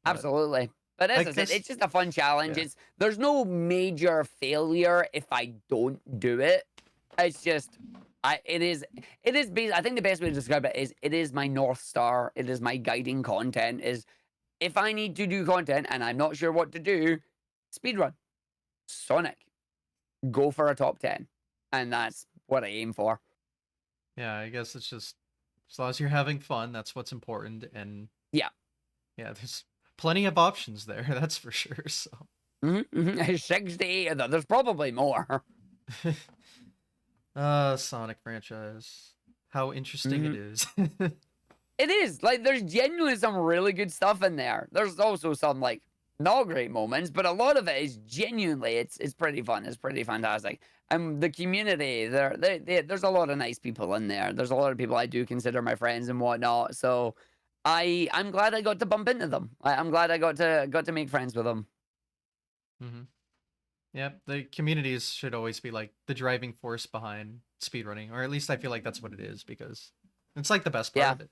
but Absolutely. But as I I said, guess, it's just a fun challenge. yeah. There's no major failure if I don't do it. It's just I think the best way to describe it is it is my North Star. It is my guiding content. Is if I need to do content and I'm not sure what to do, speedrun. Sonic. Go for a top 10. And that's what I aim for. Yeah, I guess it's just as long as you're having fun, that's what's important. And Yeah. yeah, there's plenty of options there, that's for sure. So, 68 of them. There's probably more. Sonic franchise. How interesting it Mhm. is. It is. Like, there's genuinely some really good stuff in there. There's also some, like, not great moments, but a lot of it is genuinely, it's pretty fun. It's pretty fantastic. And the community, there's a lot of nice people in there. There's a lot of people I do consider my friends and whatnot. So I'm glad I got to bump into them. I'm glad I got to make friends with them. hmm Yeah, the communities should always be like the driving force behind speedrunning, or at least I feel like that's what it is because it's like the best part Yeah. of it.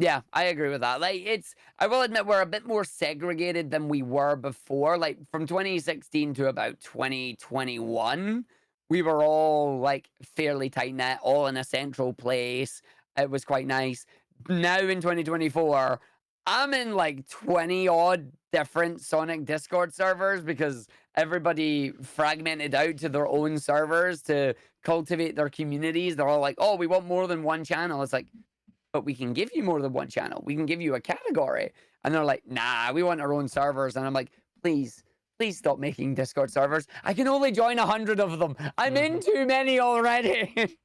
Yeah, I agree with that. Like, I will admit we're a bit more segregated than we were before. Like, from 2016 to about 2021, we were all like fairly tight knit, all in a central place. It was quite nice. Now in 2024, I'm in like 20 odd different Sonic Discord servers because everybody fragmented out to their own servers to cultivate their communities. They're all like, oh, we want more than one channel. It's like, but we can give you more than one channel. We can give you a category. And they're like, nah, we want our own servers. And I'm like, please stop making Discord servers. I can only join 100 of them. I'm in too many already.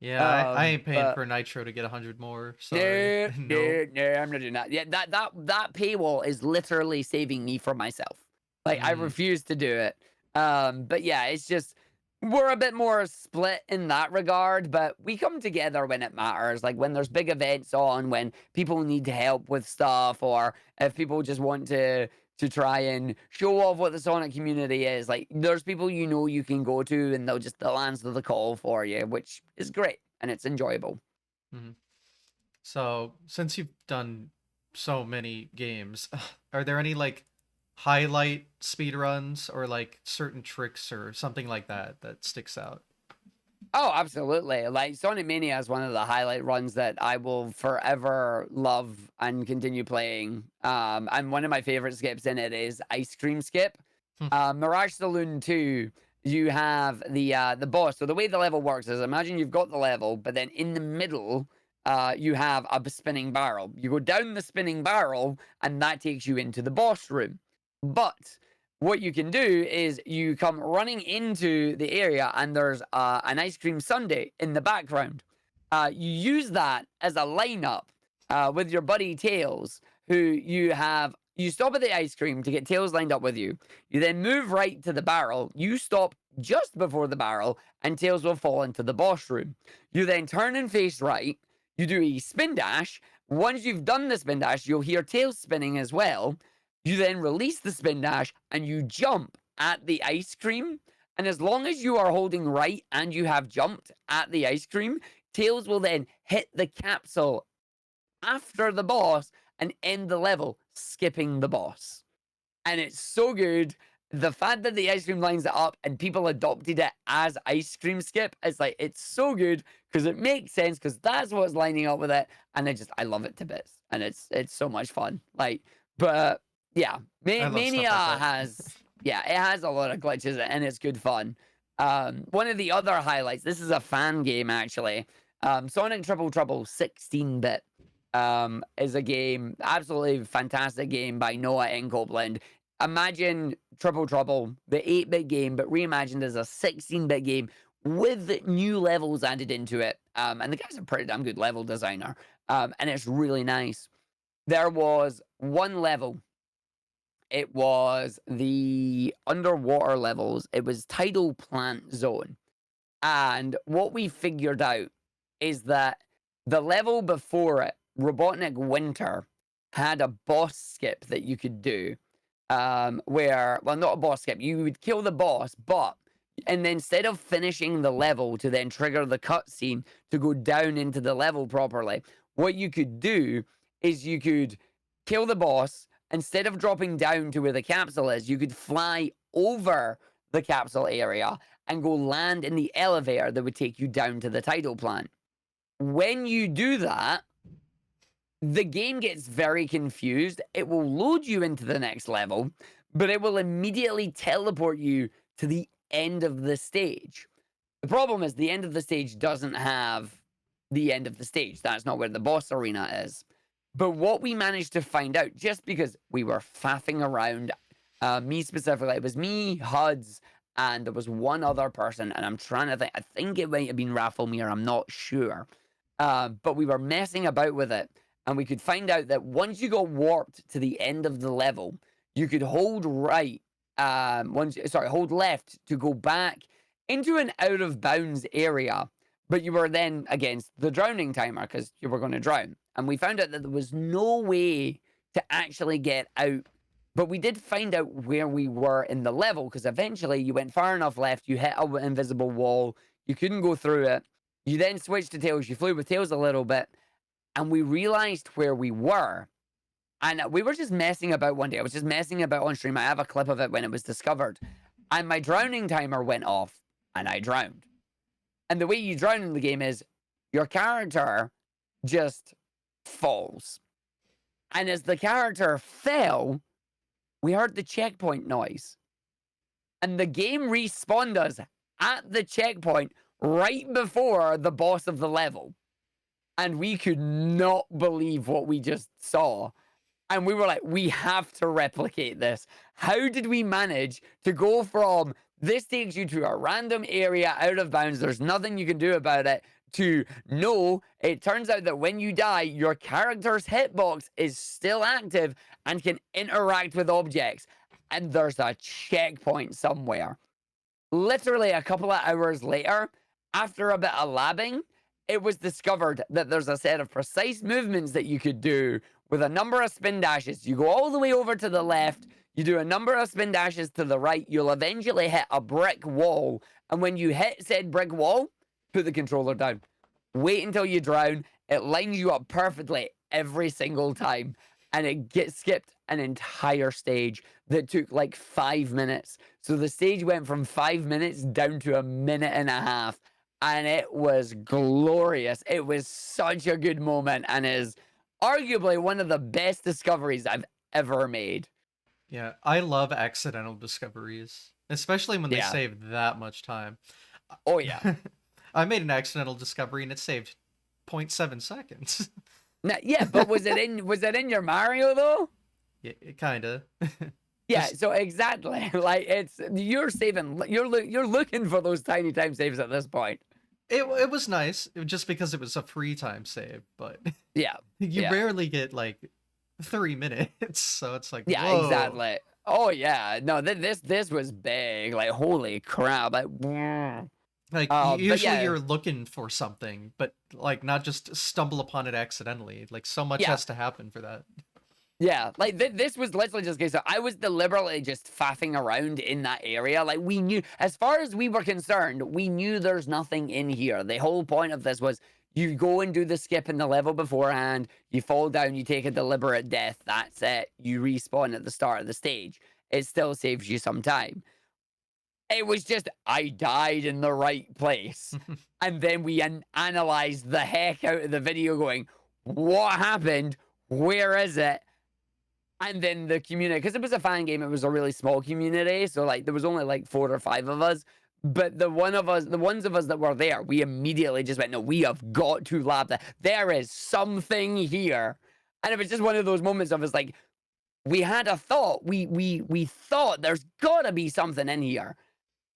Yeah, I ain't paying But for Nitro to get 100 more. Sorry. No. no, I'm not doing that. Yeah, that paywall is literally saving me from myself. Like, I Mm. refuse to do it. But yeah, it's just we're a bit more split in that regard, but we come together when it matters. Like when there's big events on, when people need help with stuff, or if people just want to try and show off what the Sonic community is. Like there's people you can go to, and they'll answer the call for you, which is great and it's enjoyable. Hmm. So, since you've done so many games, are there any like highlight speedruns or like certain tricks or something like that that sticks out? Oh, absolutely. Like Sonic Mania is one of the highlight runs that I will forever love and continue playing. And one of my favorite skips in it is Ice Cream Skip. Hmm. Mirage Saloon 2, you have the boss. So the way the level works is imagine you've got the level, but then in the middle, you have a spinning barrel. You go down the spinning barrel, and that takes you into the boss room. But what you can do is you come running into the area, and there's an ice cream sundae in the background. You use that as a lineup with your buddy Tails, who you stop at the ice cream to get Tails lined up with you. You then move right to the barrel. You stop just before the barrel, and Tails will fall into the boss room. You then turn and face right. You do a spin dash. Once you've done the spin dash, you'll hear Tails spinning as well. You then release the spin dash and you jump at the ice cream. And as long as you are holding right and you have jumped at the ice cream, Tails will then hit the capsule after the boss and end the level, skipping the boss. And it's so good. The fact that the ice cream lines it up and people adopted it as ice cream skip, it's like it's so good because it makes sense because that's what's lining up with it, and I love it to bits, and it's so much fun. Like, but yeah, I love stuff Mania like that. has it has a lot of glitches and it's good fun. One of the other highlights. This is a fan game actually. Sonic Triple Trouble 16-bit is a game, absolutely fantastic game by Noah and Copeland. Imagine Triple Trouble, the 8-bit game, but reimagined as a 16-bit game with new levels added into it. And the guy's a pretty damn good level designer. And it's really nice. There was one level. It was the underwater levels. It was Tidal Plant Zone. And what we figured out is that the level before it, Robotnik Winter, had a boss skip that you could do. Where, well, not a boss skip, you would kill the boss, and then instead of finishing the level to then trigger the cutscene to go down into the level properly, what you could do is you could kill the boss. Instead of dropping down to where the capsule is, you could fly over the capsule area and go land in the elevator that would take you down to the tidal plant. When you do that, the game gets very confused. It will load you into the next level, but it will immediately teleport you to the end of the stage. The problem is the end of the stage doesn't have the end of the stage. That's not where the boss arena is. But what we managed to find out, just because we were faffing around, me specifically, it was me, Huds, and there was one other person, and I'm trying to think, I think it might have been Rafflemere, I'm not sure. But we were messing about with it, and we could find out that once you got warped to the end of the level, you could hold right, hold left to go back into an out of bounds area, but you were then against the drowning timer because you were going to drown. And we found out that there was no way to actually get out. But we did find out where we were in the level because eventually you went far enough left, you hit an invisible wall, you couldn't go through it. You then switched to Tails, you flew with Tails a little bit, and we realized where we were. And we were just messing about one day. I was just messing about on stream. I have a clip of it when it was discovered. And my drowning timer went off, and I drowned. And the way you drown in the game is your character just falls. And as the character fell, we heard the checkpoint noise. And the game respawned us at the checkpoint right before the boss of the level. And we could not believe what we just saw. And we were like, we have to replicate this. How did we manage to go from this takes you to a random area out of bounds, there's nothing you can do about it, to no, it turns out that when you die, your character's hitbox is still active and can interact with objects. And there's a checkpoint somewhere. Literally a couple of hours later, after a bit of labbing, it was discovered that there's a set of precise movements that you could do with a number of spin dashes. You go all the way over to the left, you do a number of spin dashes to the right, you'll eventually hit a brick wall. And when you hit said brick wall, put the controller down. Wait until you drown. It lines you up perfectly every single time. And it gets skipped an entire stage that took like 5 minutes. So the stage went from 5 minutes down to a minute and a half. And it was glorious. It was such a good moment and is arguably one of the best discoveries I've ever made. Yeah, I love accidental discoveries, especially when they Yeah. save that much time. Oh, yeah. I made an accidental discovery and it saved zero point 0.7 seconds. Now, yeah, but was it in your Mario though? Yeah, kind of. Yeah, Just- so exactly. Like you're saving you're looking for those tiny time saves at this point. it was nice, just because it was a free time save, but Yeah. you Yeah. rarely get like 3 minutes, so it's like, Yeah, whoa. exactly. Oh yeah. No, this was big. Like holy crap. Like Like but usually yeah. you're looking for something, but like not just stumble upon it accidentally. Like so much Yeah. has to happen for that. Yeah, like this was literally just okay. So I was deliberately just faffing around in that area. Like we knew, as far as we were concerned, we knew there's nothing in here. The whole point of this was you go and do the skip in the level beforehand. You fall down, you take a deliberate death. That's it. You respawn at the start of the stage. It still saves you some time. It was just I died in the right place, and then we analyzed the heck out of the video, going, "What happened? Where is it?" And then the community, because it was a fan game, it was a really small community. So like there was only like 4 or 5 of us. But the ones of us that were there, we immediately just went, no, we have got to lab that. There is something here. And it was just one of those moments of us like, we had a thought. We thought there's gotta be something in here.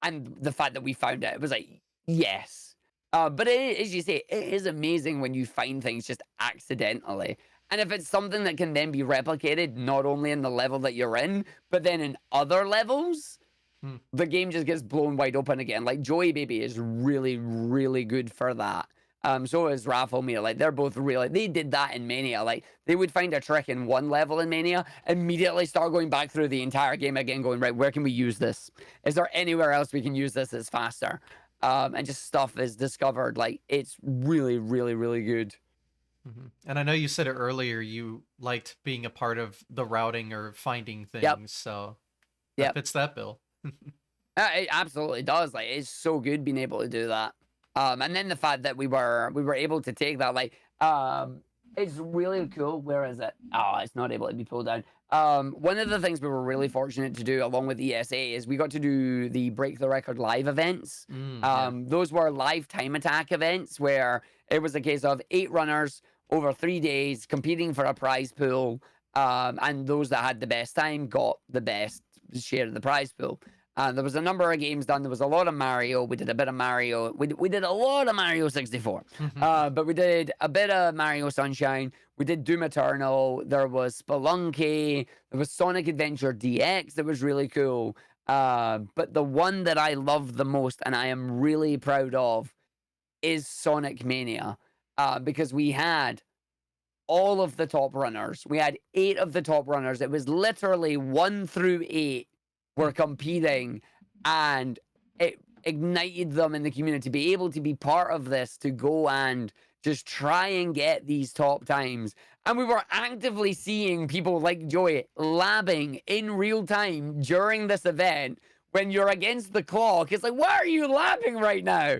And the fact that we found it was like, yes. But as you say, it is amazing when you find things just accidentally. And if it's something that can then be replicated, not only in the level that you're in, but then in other levels, Hmm. the game just gets blown wide open again. Like Joey Baby is really, really good for that. So is Rafflemere. Like they're both really, they did that in Mania. Like they would find a trick in one level in Mania, immediately start going back through the entire game again, going, right, where can we use this? Is there anywhere else we can use this that's faster? And just stuff is discovered. Like it's really, really, really good. And I know you said it earlier, you liked being a part of the routing or finding Yep. things, so that Yep. fits that bill. It absolutely does. Like it's so good being able to do that. And then the fact that we were able to take that, like, it's really cool. Where is it? Oh, it's not able to be pulled down. One of the things we were really fortunate to do along with ESA is we got to do the Break the Record live events. Yeah. Those were live time attack events where it was a case of 8 runners over 3 days competing for a prize pool. And those that had the best time got the best share of the prize pool. There was a number of games done. There was a lot of Mario. We did a bit of Mario. We did a lot of Mario 64. But we did a bit of Mario Sunshine. We did Doom Eternal. There was Spelunky. There was Sonic Adventure DX. That was really cool. But the one that I love the most and I am really proud of is Sonic Mania. Because we had all of the top runners. We had 8 of the top runners. It was literally 1 through 8 were competing, and it ignited them in the community to be able to be part of this, to go and just try and get these top times. And we were actively seeing people like Joey labbing in real time during this event when you're against the clock. It's like, why are you labbing right now?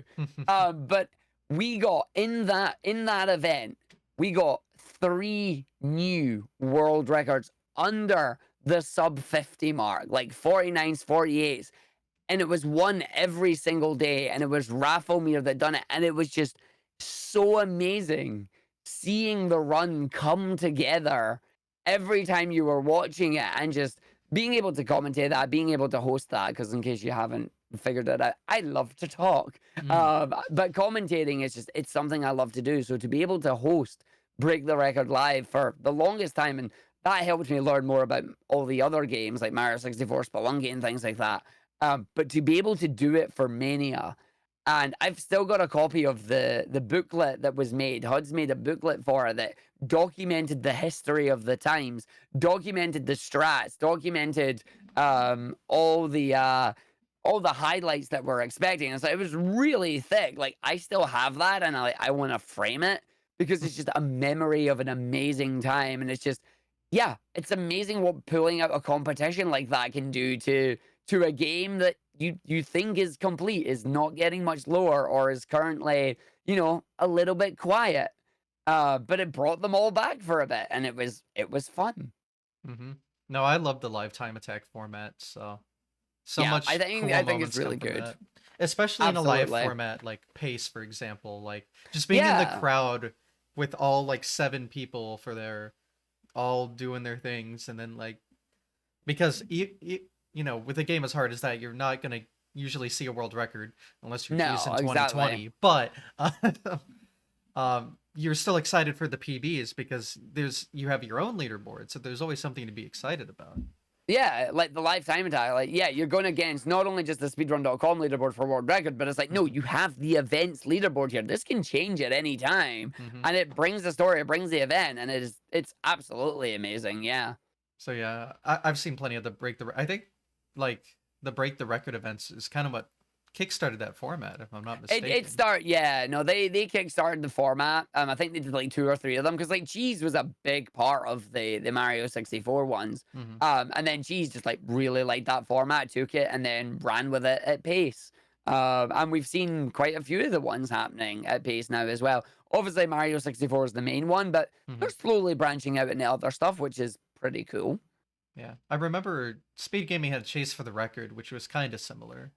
But we got in that event, we got 3 new world records under the sub 50 mark, like 49s, 48s. And it was won every single day. And it was Rafflemere that done it. And it was just so amazing seeing the run come together every time you were watching it and just being able to commentate that, being able to host that. Because in case you haven't figured it out, I love to talk. But commentating is just, it's something I love to do. So to be able to host Break the Record live for the longest time, and that helped me learn more about all the other games like Mario 64, Spelunky, and things like that. But to be able to do it for Mania, and I've still got a copy of the booklet that was made. HUD's made a booklet for it that documented the history of the times, documented the strats, documented all the highlights that we're expecting. And so it was really thick. Like I still have that, and I want to frame it because it's just a memory of an amazing time, and it's just yeah, it's amazing what pulling out a competition like that can do to a game that you think is complete, is not getting much lower, or is currently, a little bit quiet. But it brought them all back for a bit, and it was fun. Mm-hmm. No, I love the lifetime attack format. So Yeah, much cool I think it's moments come really from good. that. Especially in a live Absolutely. format like Pace, for example. Like just being in the Yeah. crowd with all like 7 people for their all doing their things, and then like because with a game as hard as that, you're not gonna usually see a world record unless you're No, using exactly. 2020. But you're still excited for the PBs because you have your own leaderboard, so there's always something to be excited about. Yeah, like the lifetime attack. Like, yeah, you're going against not only just the speedrun.com leaderboard for world record, but it's like, no, Hmm. you have the events leaderboard here. This can change at any time. Hmm. And it brings the story, it brings the event, and it's absolutely amazing. Yeah. So yeah, I've seen plenty of the break the. I think like the break the record events is kind of what kickstarted that format, if I'm not mistaken. Yeah, no, they kickstarted the format. I think they did like two or three of them because like Cheese was a big part of the Mario 64 ones. Hmm. And then Cheese just like really liked that format, took it, and then ran with it at pace. And we've seen quite a few of the ones happening at pace now as well. Obviously, Mario 64 is the main one, but Hmm. they're slowly branching out into other stuff, which is pretty cool. Yeah, I remember Speed Gaming had Chase for the Record, which was kind of similar.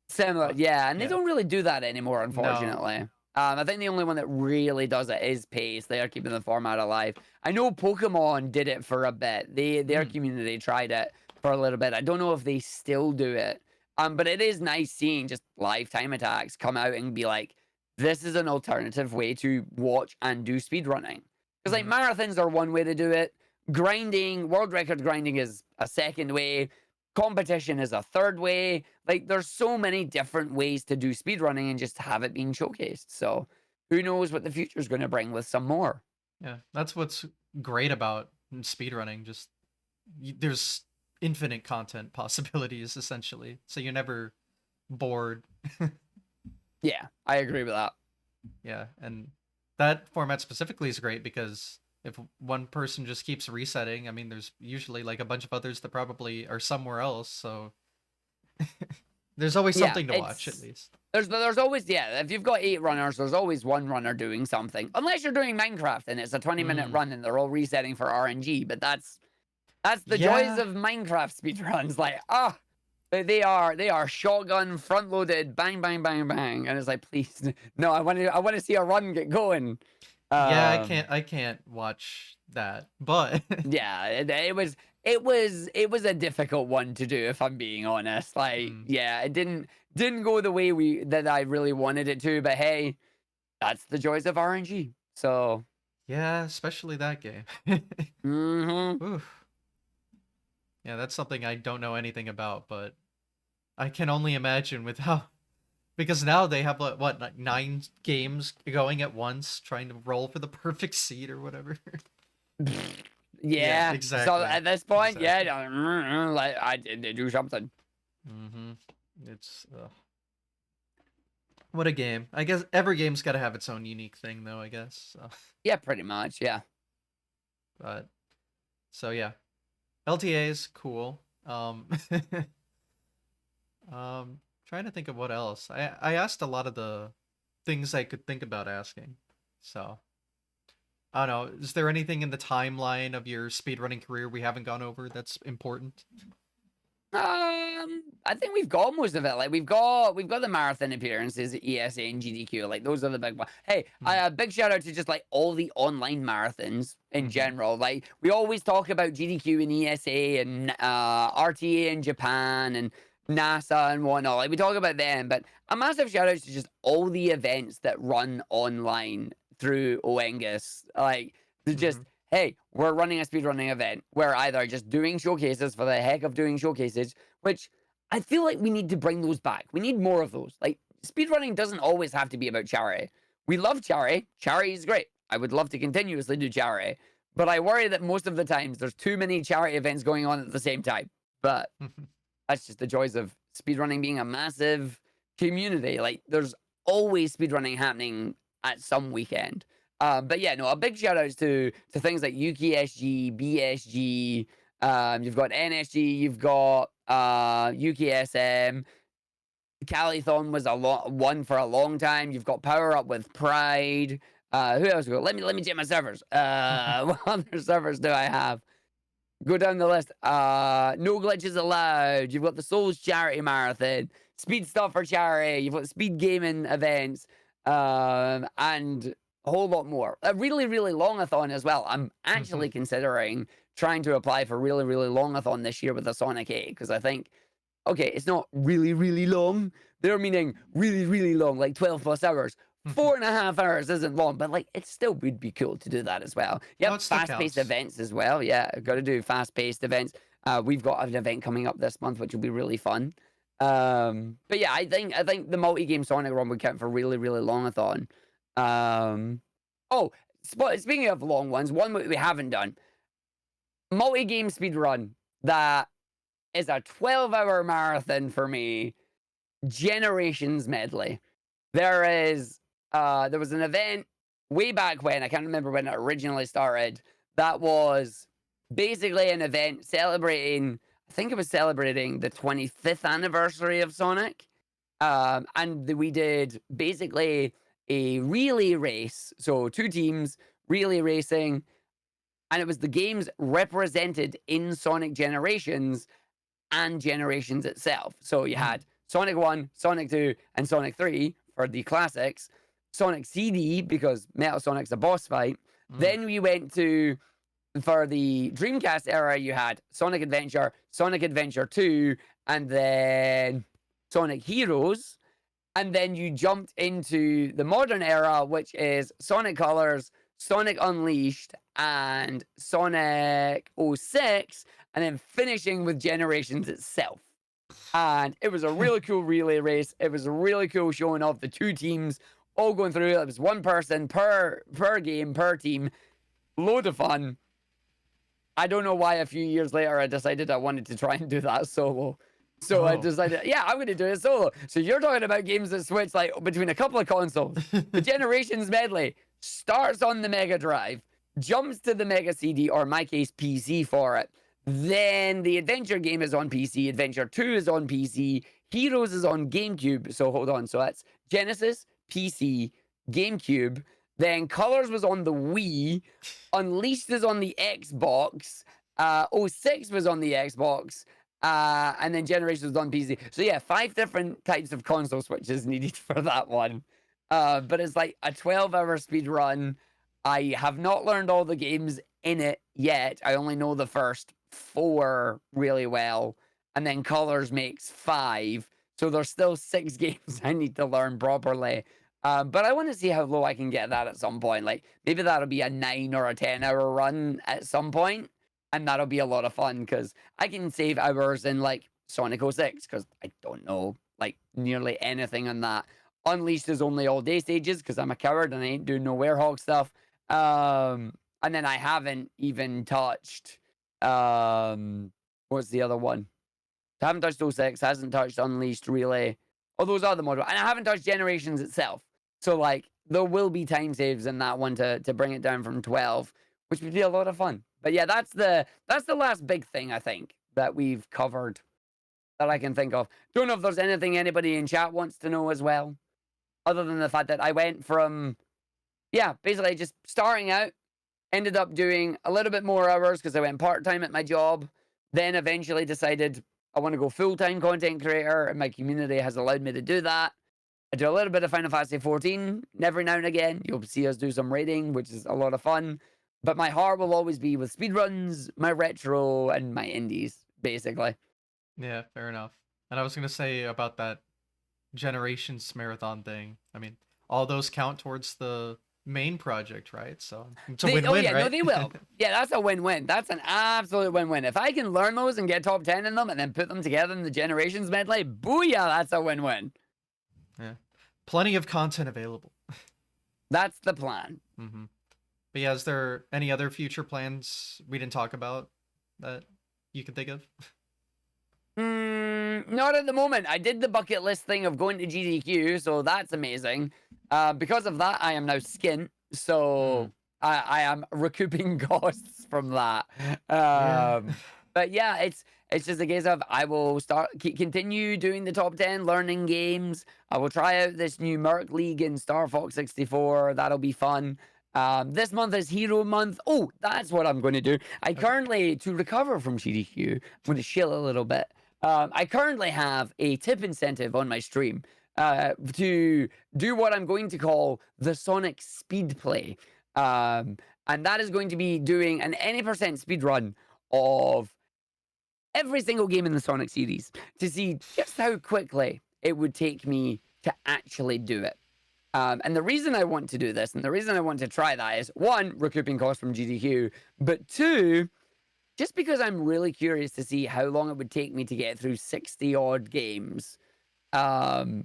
Similar, yeah, and they Yeah, don't really do that anymore, no. unfortunately. I think the only one that really does it is Pace. They are keeping the format alive. I know Pokemon did it for a bit. Their Mm. community tried it for a little bit. I don't know if they still do it. But it is nice seeing just lifetime attacks come out and be like, this is an alternative way to watch and do speedrunning. Because like Hmm. marathons are one way to do it. Grinding, world record grinding is a second way. Competition is a third way. Like there's so many different ways to do speedrunning and just have it being showcased. So who knows what the future is going to bring with some more. Yeah, that's what's great about speedrunning. Just there's infinite content possibilities essentially, so you're never bored. Yeah, I agree with that. Yeah, and that format specifically is great because if one person just keeps resetting, I mean, there's usually like a bunch of others that probably are somewhere else, so there's always Yeah, something to watch at least. there's always, yeah, if you've got 8 runners, there's always one runner doing something. Unless you're doing Minecraft and it's a 20-minute Mm, run and they're all resetting for RNG, but that's the joys yeah, of Minecraft speedruns. Like, they are shotgun front loaded, bang, bang, bang, bang. And it's like, please, no, I want to see a run get going. yeah, I Um can't, I can't watch that, but Yeah, it was a difficult one to do if I'm being honest. Like, mm, yeah, it didn't go the way we that I really wanted it to, but hey, that's the joys of RNG. So, yeah, especially that game. mhm. Oof. Yeah, that's something I don't know anything about, but I can only imagine with how because now they have like 9 games going at once, trying to roll for the perfect seed or whatever. Yeah, Yeah. So exactly, at this point, yeah, exactly. like I did do something. Mm-hmm. It's what a game. I guess every game's got to have its own unique thing, though. I guess. So, Yeah, pretty much. Yeah. but yeah, LTA's cool. Trying to think of what else. I asked a lot of the things I could think about asking. So I don't know. Is there anything in the timeline of your speedrunning career we haven't gone over that's important? I think we've got most of it. Like we've got the marathon appearances, ESA and GDQ. Like those are the big ones. Hey, Mm-hmm. a big shout out to just like all the online marathons in Mm-hmm. general. Like we always talk about GDQ and ESA and RTA in Japan and NASA and whatnot. Like we talk about them, but a massive shout out to just all the events that run online through Oengus. Like they're Mm-hmm. just hey, we're running a speedrunning event. We're either just doing showcases for the heck of doing showcases, which I feel like we need to bring those back. We need more of those. Like, speedrunning doesn't always have to be about charity. We love charity. Charity is great. I would love to continuously do charity. But I worry that most of the times there's too many charity events going on at the same time. But that's just the joys of speedrunning being a massive community. Like, there's always speedrunning happening at some weekend. But yeah, no, a big shout outs to things like UKSG, BSG, you've got NSG, you've got UKSM. Calithon was one for a long time. You've got Power Up with Pride. Who else? Go? Let me check my servers. What other servers do I have? Go down the list. No glitches allowed. You've got the Souls Charity Marathon, Speed Stuff for Charity. You've got Speed Gaming events, and a whole lot more. A really, really longathon as well. I'm actually considering trying to apply for really, really longathon this year with the Sonic 8 because I think, okay, it's not really, really long. They're meaning really, really long, like 12 plus hours. 4.5 hours isn't long, but like it still would be cool to do that as well. No, Yep, it still fast-paced counts. events as well. Yeah, got to do fast-paced events. We've got an event coming up this month, which will be really fun. But yeah, I think the multi-game Sonic run would count for really, really longathon. Oh, speaking of long ones, one we haven't done, multi-game speed run that is a 12-hour marathon for me. Generations medley. There was an event way back when, I can't remember when it originally started, that was basically an event celebrating, I think it was celebrating the 25th anniversary of Sonic. And we did basically a relay race. So 2 teams, relay racing, and it was the games represented in Sonic Generations and Generations itself. So you had Sonic 1, Sonic 2, and Sonic 3 for the classics, Sonic CD because Metal Sonic's a boss fight. Then we went to, for the Dreamcast era, you had Sonic Adventure 2, and then Sonic Heroes. And then you jumped into the modern era, which is Sonic Colors, Sonic Unleashed, and Sonic 06, and then finishing with Generations itself. And it was a really cool relay race. It was a really cool showing off the 2 teams all going through. It was 1 person per game, per team. Load of fun. I don't know why a few years later I decided I wanted to try and do that solo. So I decided, yeah, I'm going to do it solo. So you're talking about games that switch like between a couple of consoles. The Generations medley starts on the Mega Drive, jumps to the Mega CD, or in my case, PC for it. Then the Adventure game is on PC. Adventure 2 is on PC. Heroes is on GameCube. So hold on. So that's Genesis, PC, GameCube. Then Colors was on the Wii. Unleashed is on the Xbox. 06 was on the Xbox. And then Generations was on PC. So yeah, 5 different types of console switches needed for that one. But it's like a 12-hour speed run. I have not learned all the games in it yet. I only know the first 4 really well. And then Colors makes 5. So there's still 6 games I need to learn properly. But I want to see how low I can get that at some point. Like maybe that'll be a 9 or a 10-hour run at some point, and that'll be a lot of fun because I can save hours in like Sonic 06 because I don't know like nearly anything on that. Unleashed is only all day stages because I'm a coward and I ain't doing no Werehog stuff. And then I haven't even touched what's the other one? I haven't touched 06, hasn't touched Unleashed really. Oh, those are the modules. And I haven't touched Generations itself. So like there will be time saves in that one to bring it down from 12, which would be a lot of fun. But yeah, that's the last big thing I think that we've covered that I can think of. Don't know if there's anything anybody in chat wants to know as well, other than the fact that I went from, yeah, basically just starting out, ended up doing a little bit more hours because I went part-time at my job, then eventually decided I want to go full-time content creator, and my community has allowed me to do that. I do a little bit of Final Fantasy 14 every now and again. You'll see us do some raiding, which is a lot of fun. But my heart will always be with speedruns, my retro, and my indies, basically. Yeah, fair enough. And I was gonna say about that Generations marathon thing. I mean, all those count towards the main project, right? So it's a Oh win-win, yeah, no, right? they will. Yeah, that's a win-win. That's an absolute win-win. If I can learn those and get top 10 in them and then put them together in the Generations medley, booyah, that's a win-win. Yeah, plenty of content available. That's the plan. Mm-hmm. But yeah, is there any other future plans we didn't talk about that you can think of? Not at the moment. I did the bucket list thing of going to GDQ, so that's amazing. Because of that, I am now skint, so I am recouping costs from that. Yeah. But yeah, it's just a case of I will continue doing the top 10, learning games. I will try out this new Merc League in Star Fox 64. That'll be fun. This month is Hero Month. Oh, that's what I'm going to do. I currently, to recover from GDQ, I'm going to chill a little bit. I currently have a tip incentive on my stream to do what I'm going to call the Sonic Speed Play. And that is going to be doing an any percent speed run of every single game in the Sonic series to see just how quickly it would take me to actually do it. And the reason I want to do this and the reason I want to try that is one, recouping costs from GDQ, but two, just because I'm really curious to see how long it would take me to get through 60 odd games in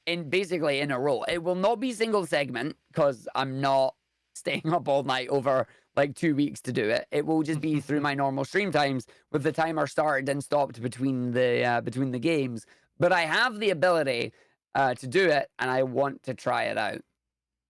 a row. It will not be single segment because I'm not staying up all night over like 2 weeks to do it. It will just be through my normal stream times with the timer started and stopped between the games. But I have the ability to do it, and I want to try it out.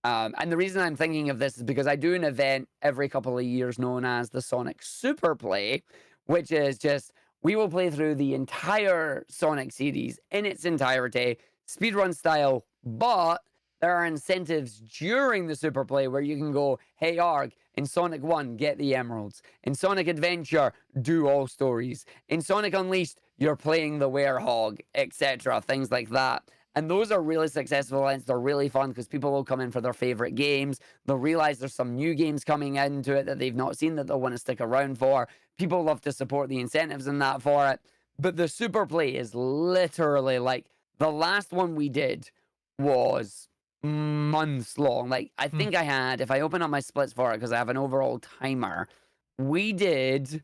And the reason I'm thinking of this is because I do an event every couple of years known as the Sonic Super Play, which is just we will play through the entire Sonic series in its entirety, speedrun style, but there are incentives during the Super Play where you can go, hey, Arg, in Sonic 1, get the emeralds. In Sonic Adventure, do all stories. In Sonic Unleashed, you're playing the werehog, etc., things like that. And those are really successful events. They're really fun because people will come in for their favorite games. They'll realize there's some new games coming into it that they've not seen that they'll want to stick around for. People love to support the incentives and that for it. But the Super Play is literally like the last one we did was months long. Like, I think I had, if I open up my splits for it, because I have an overall timer, we did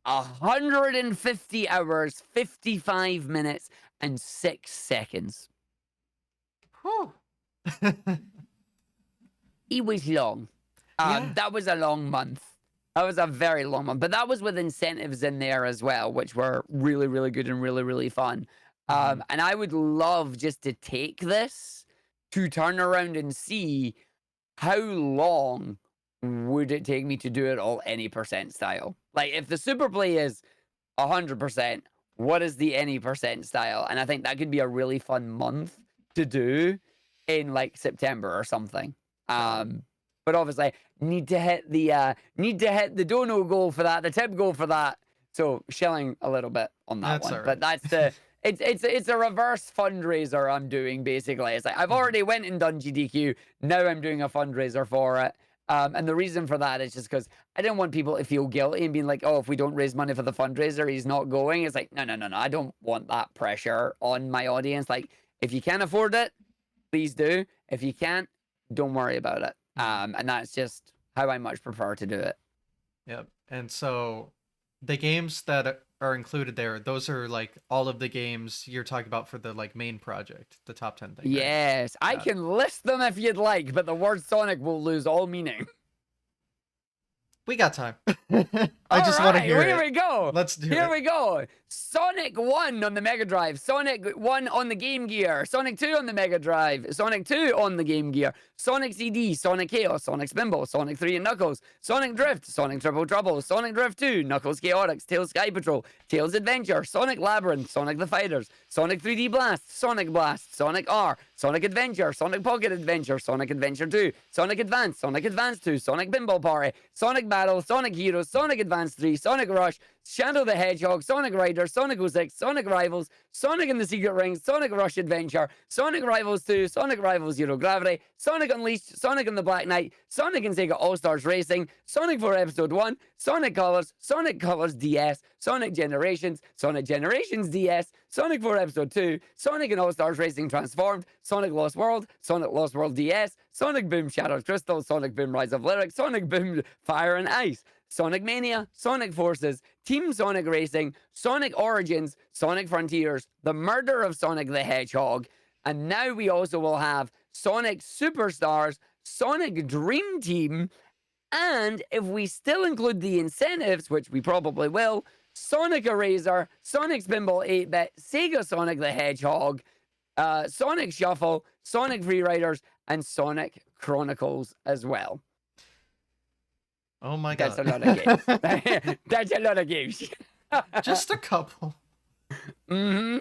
150 hours, 55 minutes, and 6 seconds. Whew. It was long. Yeah. That was a long month. That was a very long month. But that was with incentives in there as well, which were really, really good and really, really fun. And I would love just to take this to turn around and see how long would it take me to do it all any percent style. Like, if the Super Play is 100%, what is the any percent style? And I think that could be a really fun month to do in like September or something. But obviously need to hit the dono goal for that, the tip goal for that. So shelling a little bit on that one. All right. But that's the it's a reverse fundraiser I'm doing basically. It's like I've already went and done GDQ. Now I'm doing a fundraiser for it. And the reason for that is just because I didn't want people to feel guilty and being like, oh, if we don't raise money for the fundraiser, he's not going. It's like, no. I don't want that pressure on my audience. Like, if you can afford it, please do. If you can't, don't worry about it. And that's just how I much prefer to do it. Yep. And so the games that are included there, those are like all of the games you're talking about for the like main project, the top 10 thing. Right? Yes, I can list them if you'd like, but the word Sonic will lose all meaning. We got time. I just want to hear Here it. we go. Let's do it. Here we go. Sonic 1 on the Mega Drive. Sonic 1 on the Game Gear. Sonic 2 on the Mega Drive. Sonic 2 on the Game Gear. Sonic CD. Sonic Chaos. Sonic Spinball. Sonic 3 and Knuckles. Sonic Drift. Sonic Triple Trouble. Sonic Drift 2. Knuckles Chaotix. Tails Sky Patrol. Tails Adventure. Sonic Labyrinth. Sonic the Fighters. Sonic 3D Blast. Sonic Blast. Sonic R. Sonic Adventure. Sonic Pocket Adventure. Sonic Adventure 2. Sonic Advance. Sonic Advance 2. Sonic Pinball Party. Sonic Battle. Sonic Heroes. Sonic Advance. Advance 3, Sonic Rush, Shadow the Hedgehog, Sonic Riders, Sonic 06, Sonic Rivals, Sonic and the Secret Rings, Sonic Rush Adventure, Sonic Rivals 2, Sonic Rivals Zero Gravity, Sonic Unleashed, Sonic and the Black Knight, Sonic and Sega All-Stars Racing, Sonic 4 Episode 1, Sonic Colors DS, Sonic Generations DS, Sonic 4 Episode 2, Sonic and All-Stars Racing Transformed, Sonic Lost World DS, Sonic Boom Shattered Crystal, Sonic Boom Rise of Lyric, Sonic Boom Fire and Ice, Sonic Mania, Sonic Forces, Team Sonic Racing, Sonic Origins, Sonic Frontiers, The Murder of Sonic the Hedgehog, and now we also will have Sonic Superstars, Sonic Dream Team, and if we still include the incentives, which we probably will, Sonic Eraser, Sonic Spinball 8-Bit, Sega Sonic the Hedgehog, Sonic Shuffle, Sonic Freeriders, and Sonic Chronicles as well. Oh my god. That's a lot of games. That's a lot of games. Just a couple. Mm-hmm.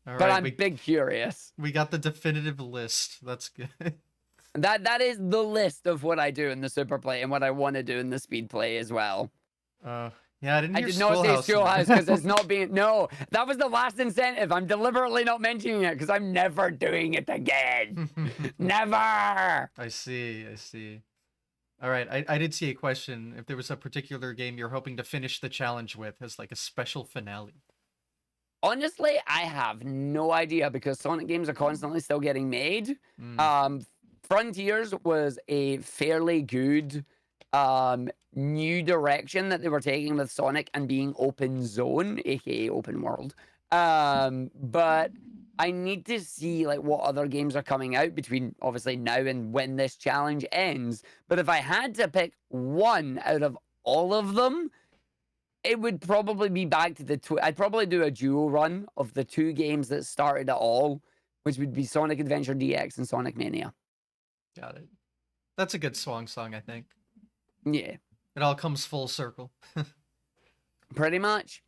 All But right, I'm big curious. we got the definitive list. That's good. That is the list of what I do in the Super Play and what I want to do in the Speed Play as well. Yeah, I didn't I hear did not say Schoolhouse in Schoolhouse there. because it's not being. No, that was the last incentive. I'm deliberately not mentioning it because I'm never doing it again. Never. I see. All right, I did see a question. If there was a particular game you're hoping to finish the challenge with as like a special finale. Honestly, I have no idea because Sonic games are constantly still getting made. Frontiers was a fairly good new direction that they were taking with Sonic and being open zone, aka open world. But I need to see like what other games are coming out between obviously now and when this challenge ends. But if I had to pick one out of all of them, it would probably be back to the I'd probably do a duo run of the two games that started it all, which would be Sonic Adventure DX and Sonic Mania. Got it. That's a good song, I think. Yeah, It all comes full circle. pretty much.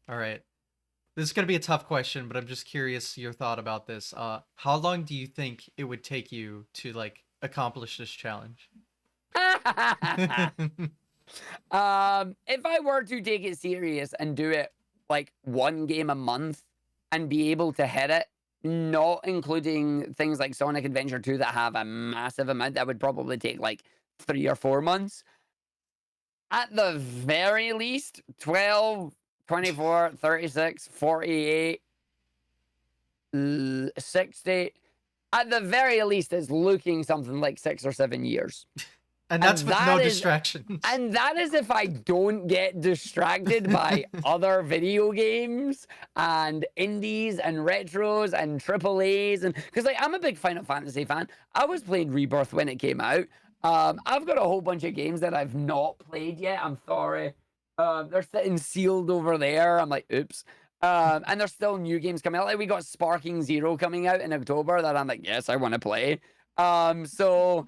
All right. This is going to be a tough question, but I'm just curious your thought about this. How long do you think it would take you to like accomplish this challenge? If I were to take it serious and do it like one game a month and be able to hit it, not including things like Sonic Adventure 2 that have a massive amount, that would probably take like 3 or 4 months. At the very least, 12, 24, 36, 48, 60. At the very least, it's looking something like 6 or 7 years. And that's with that no is- distractions. And that is if I don't get distracted by other video games and indies and retros and triple A's. And because like I'm a big Final Fantasy fan. I was playing Rebirth when it came out. I've got a whole bunch of games that I've not played yet. I'm sorry. They're sitting sealed over there. I'm like, oops. And there's still new games coming out. Like we got Sparking Zero coming out in October that I'm like, yes, I want to play. So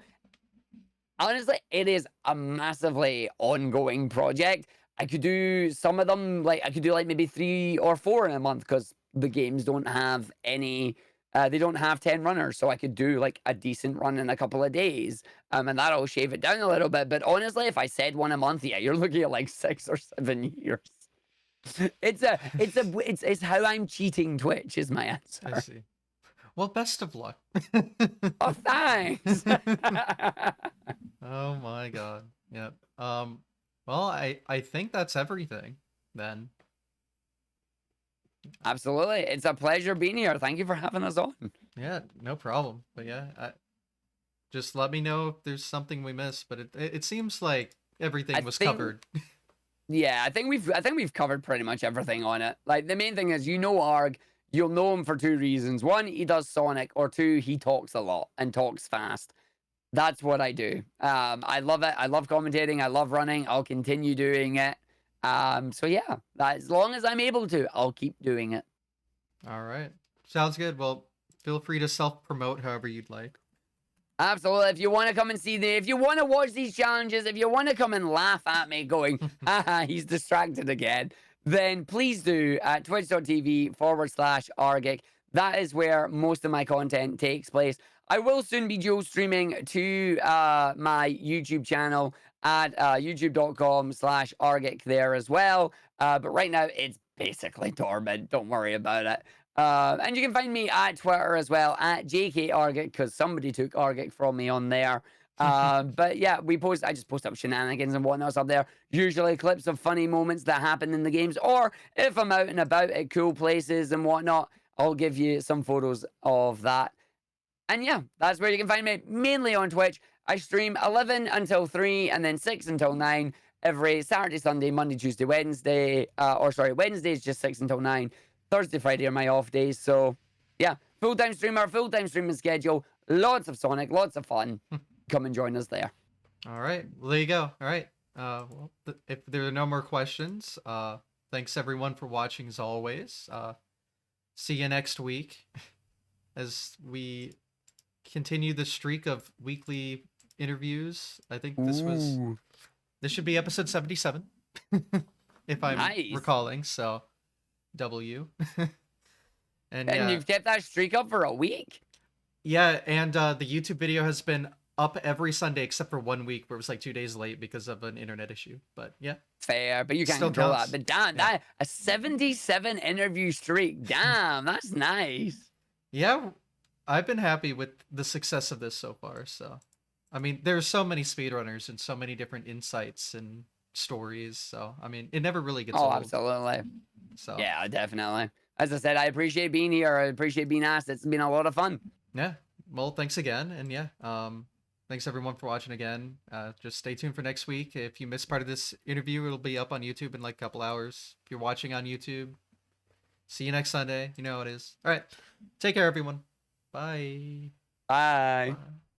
honestly, it is a massively ongoing project. I could do some of them, like I could do like maybe 3 or 4 in a month because the games don't have any, they don't have 10 runners. So I could do like a decent run in a couple of days. And that'll shave it down a little bit. But honestly, if I said one a month, yeah, you're looking at like 6 or 7 years. It's how I'm cheating Twitch is my answer. I see. Well, best of luck. Oh, thanks. Oh my god. Yep. Well, I think that's everything then. Absolutely. It's a pleasure being here. Thank you for having us on. Yeah, no problem. But yeah, just let me know if there's something we missed. But it seems like everything was covered. Yeah, I think we've covered pretty much everything on it. Like the main thing is, you know, Arg, you'll know him for 2 reasons. 1, he does Sonic, or 2, he talks a lot and talks fast. That's what I do. I love it. I love commentating. I love running. I'll continue doing it. So yeah, as long as I'm able to, I'll keep doing it. All right. Sounds good. Well, feel free to self-promote however you'd like. Absolutely. If you want to come and see if you want to watch these challenges, if you want to come and laugh at me going, haha, he's distracted again, then please do at twitch.tv/Argick. that is where most of my content takes place. I will soon be dual streaming to my YouTube channel at youtube.com/Argick there as well. But right now it's basically dormant. Don't worry about it. And you can find me at Twitter as well at JKArgick because somebody took Argick from me on there. But yeah, I just post up shenanigans and whatnot up there. Usually clips of funny moments that happen in the games, or if I'm out and about at cool places and whatnot, I'll give you some photos of that. And yeah, that's where you can find me, mainly on Twitch. I stream 11 until 3 and then 6 until 9 every Saturday, Sunday, Monday, Tuesday, Wednesday. Wednesday is just 6 until 9. Thursday, Friday are my off days. So yeah, full-time streamer, full-time streaming schedule. Lots of Sonic, lots of fun. Come and join us there. All right. Well, there you go. All right. If there are no more questions, thanks everyone for watching as always. See you next week as we continue the streak of weekly interviews. I think this should be episode 77 if I'm recalling. So W. and you've kept that streak up for a week. Yeah, and the YouTube video has been up every Sunday except for 1 week where it was like 2 days late because of an internet issue. But yeah, fair, but you can't control that. But damn, that a 77 interview streak. Damn, that's nice. Yeah, I've been happy with the success of this so far. So, I mean, there's so many speedrunners and so many different insights and stories. So, I mean, it never really gets old. Oh, absolutely. So yeah, definitely. As I said, I appreciate being here. I appreciate being asked. It's been a lot of fun. Yeah. Well, thanks again, and yeah, thanks everyone for watching again. Just stay tuned for next week. If you missed part of this interview, it'll be up on YouTube in like a couple hours. If you're watching on YouTube, see you next Sunday. You know how it is. All right. Take care, everyone. Bye. Bye. Bye.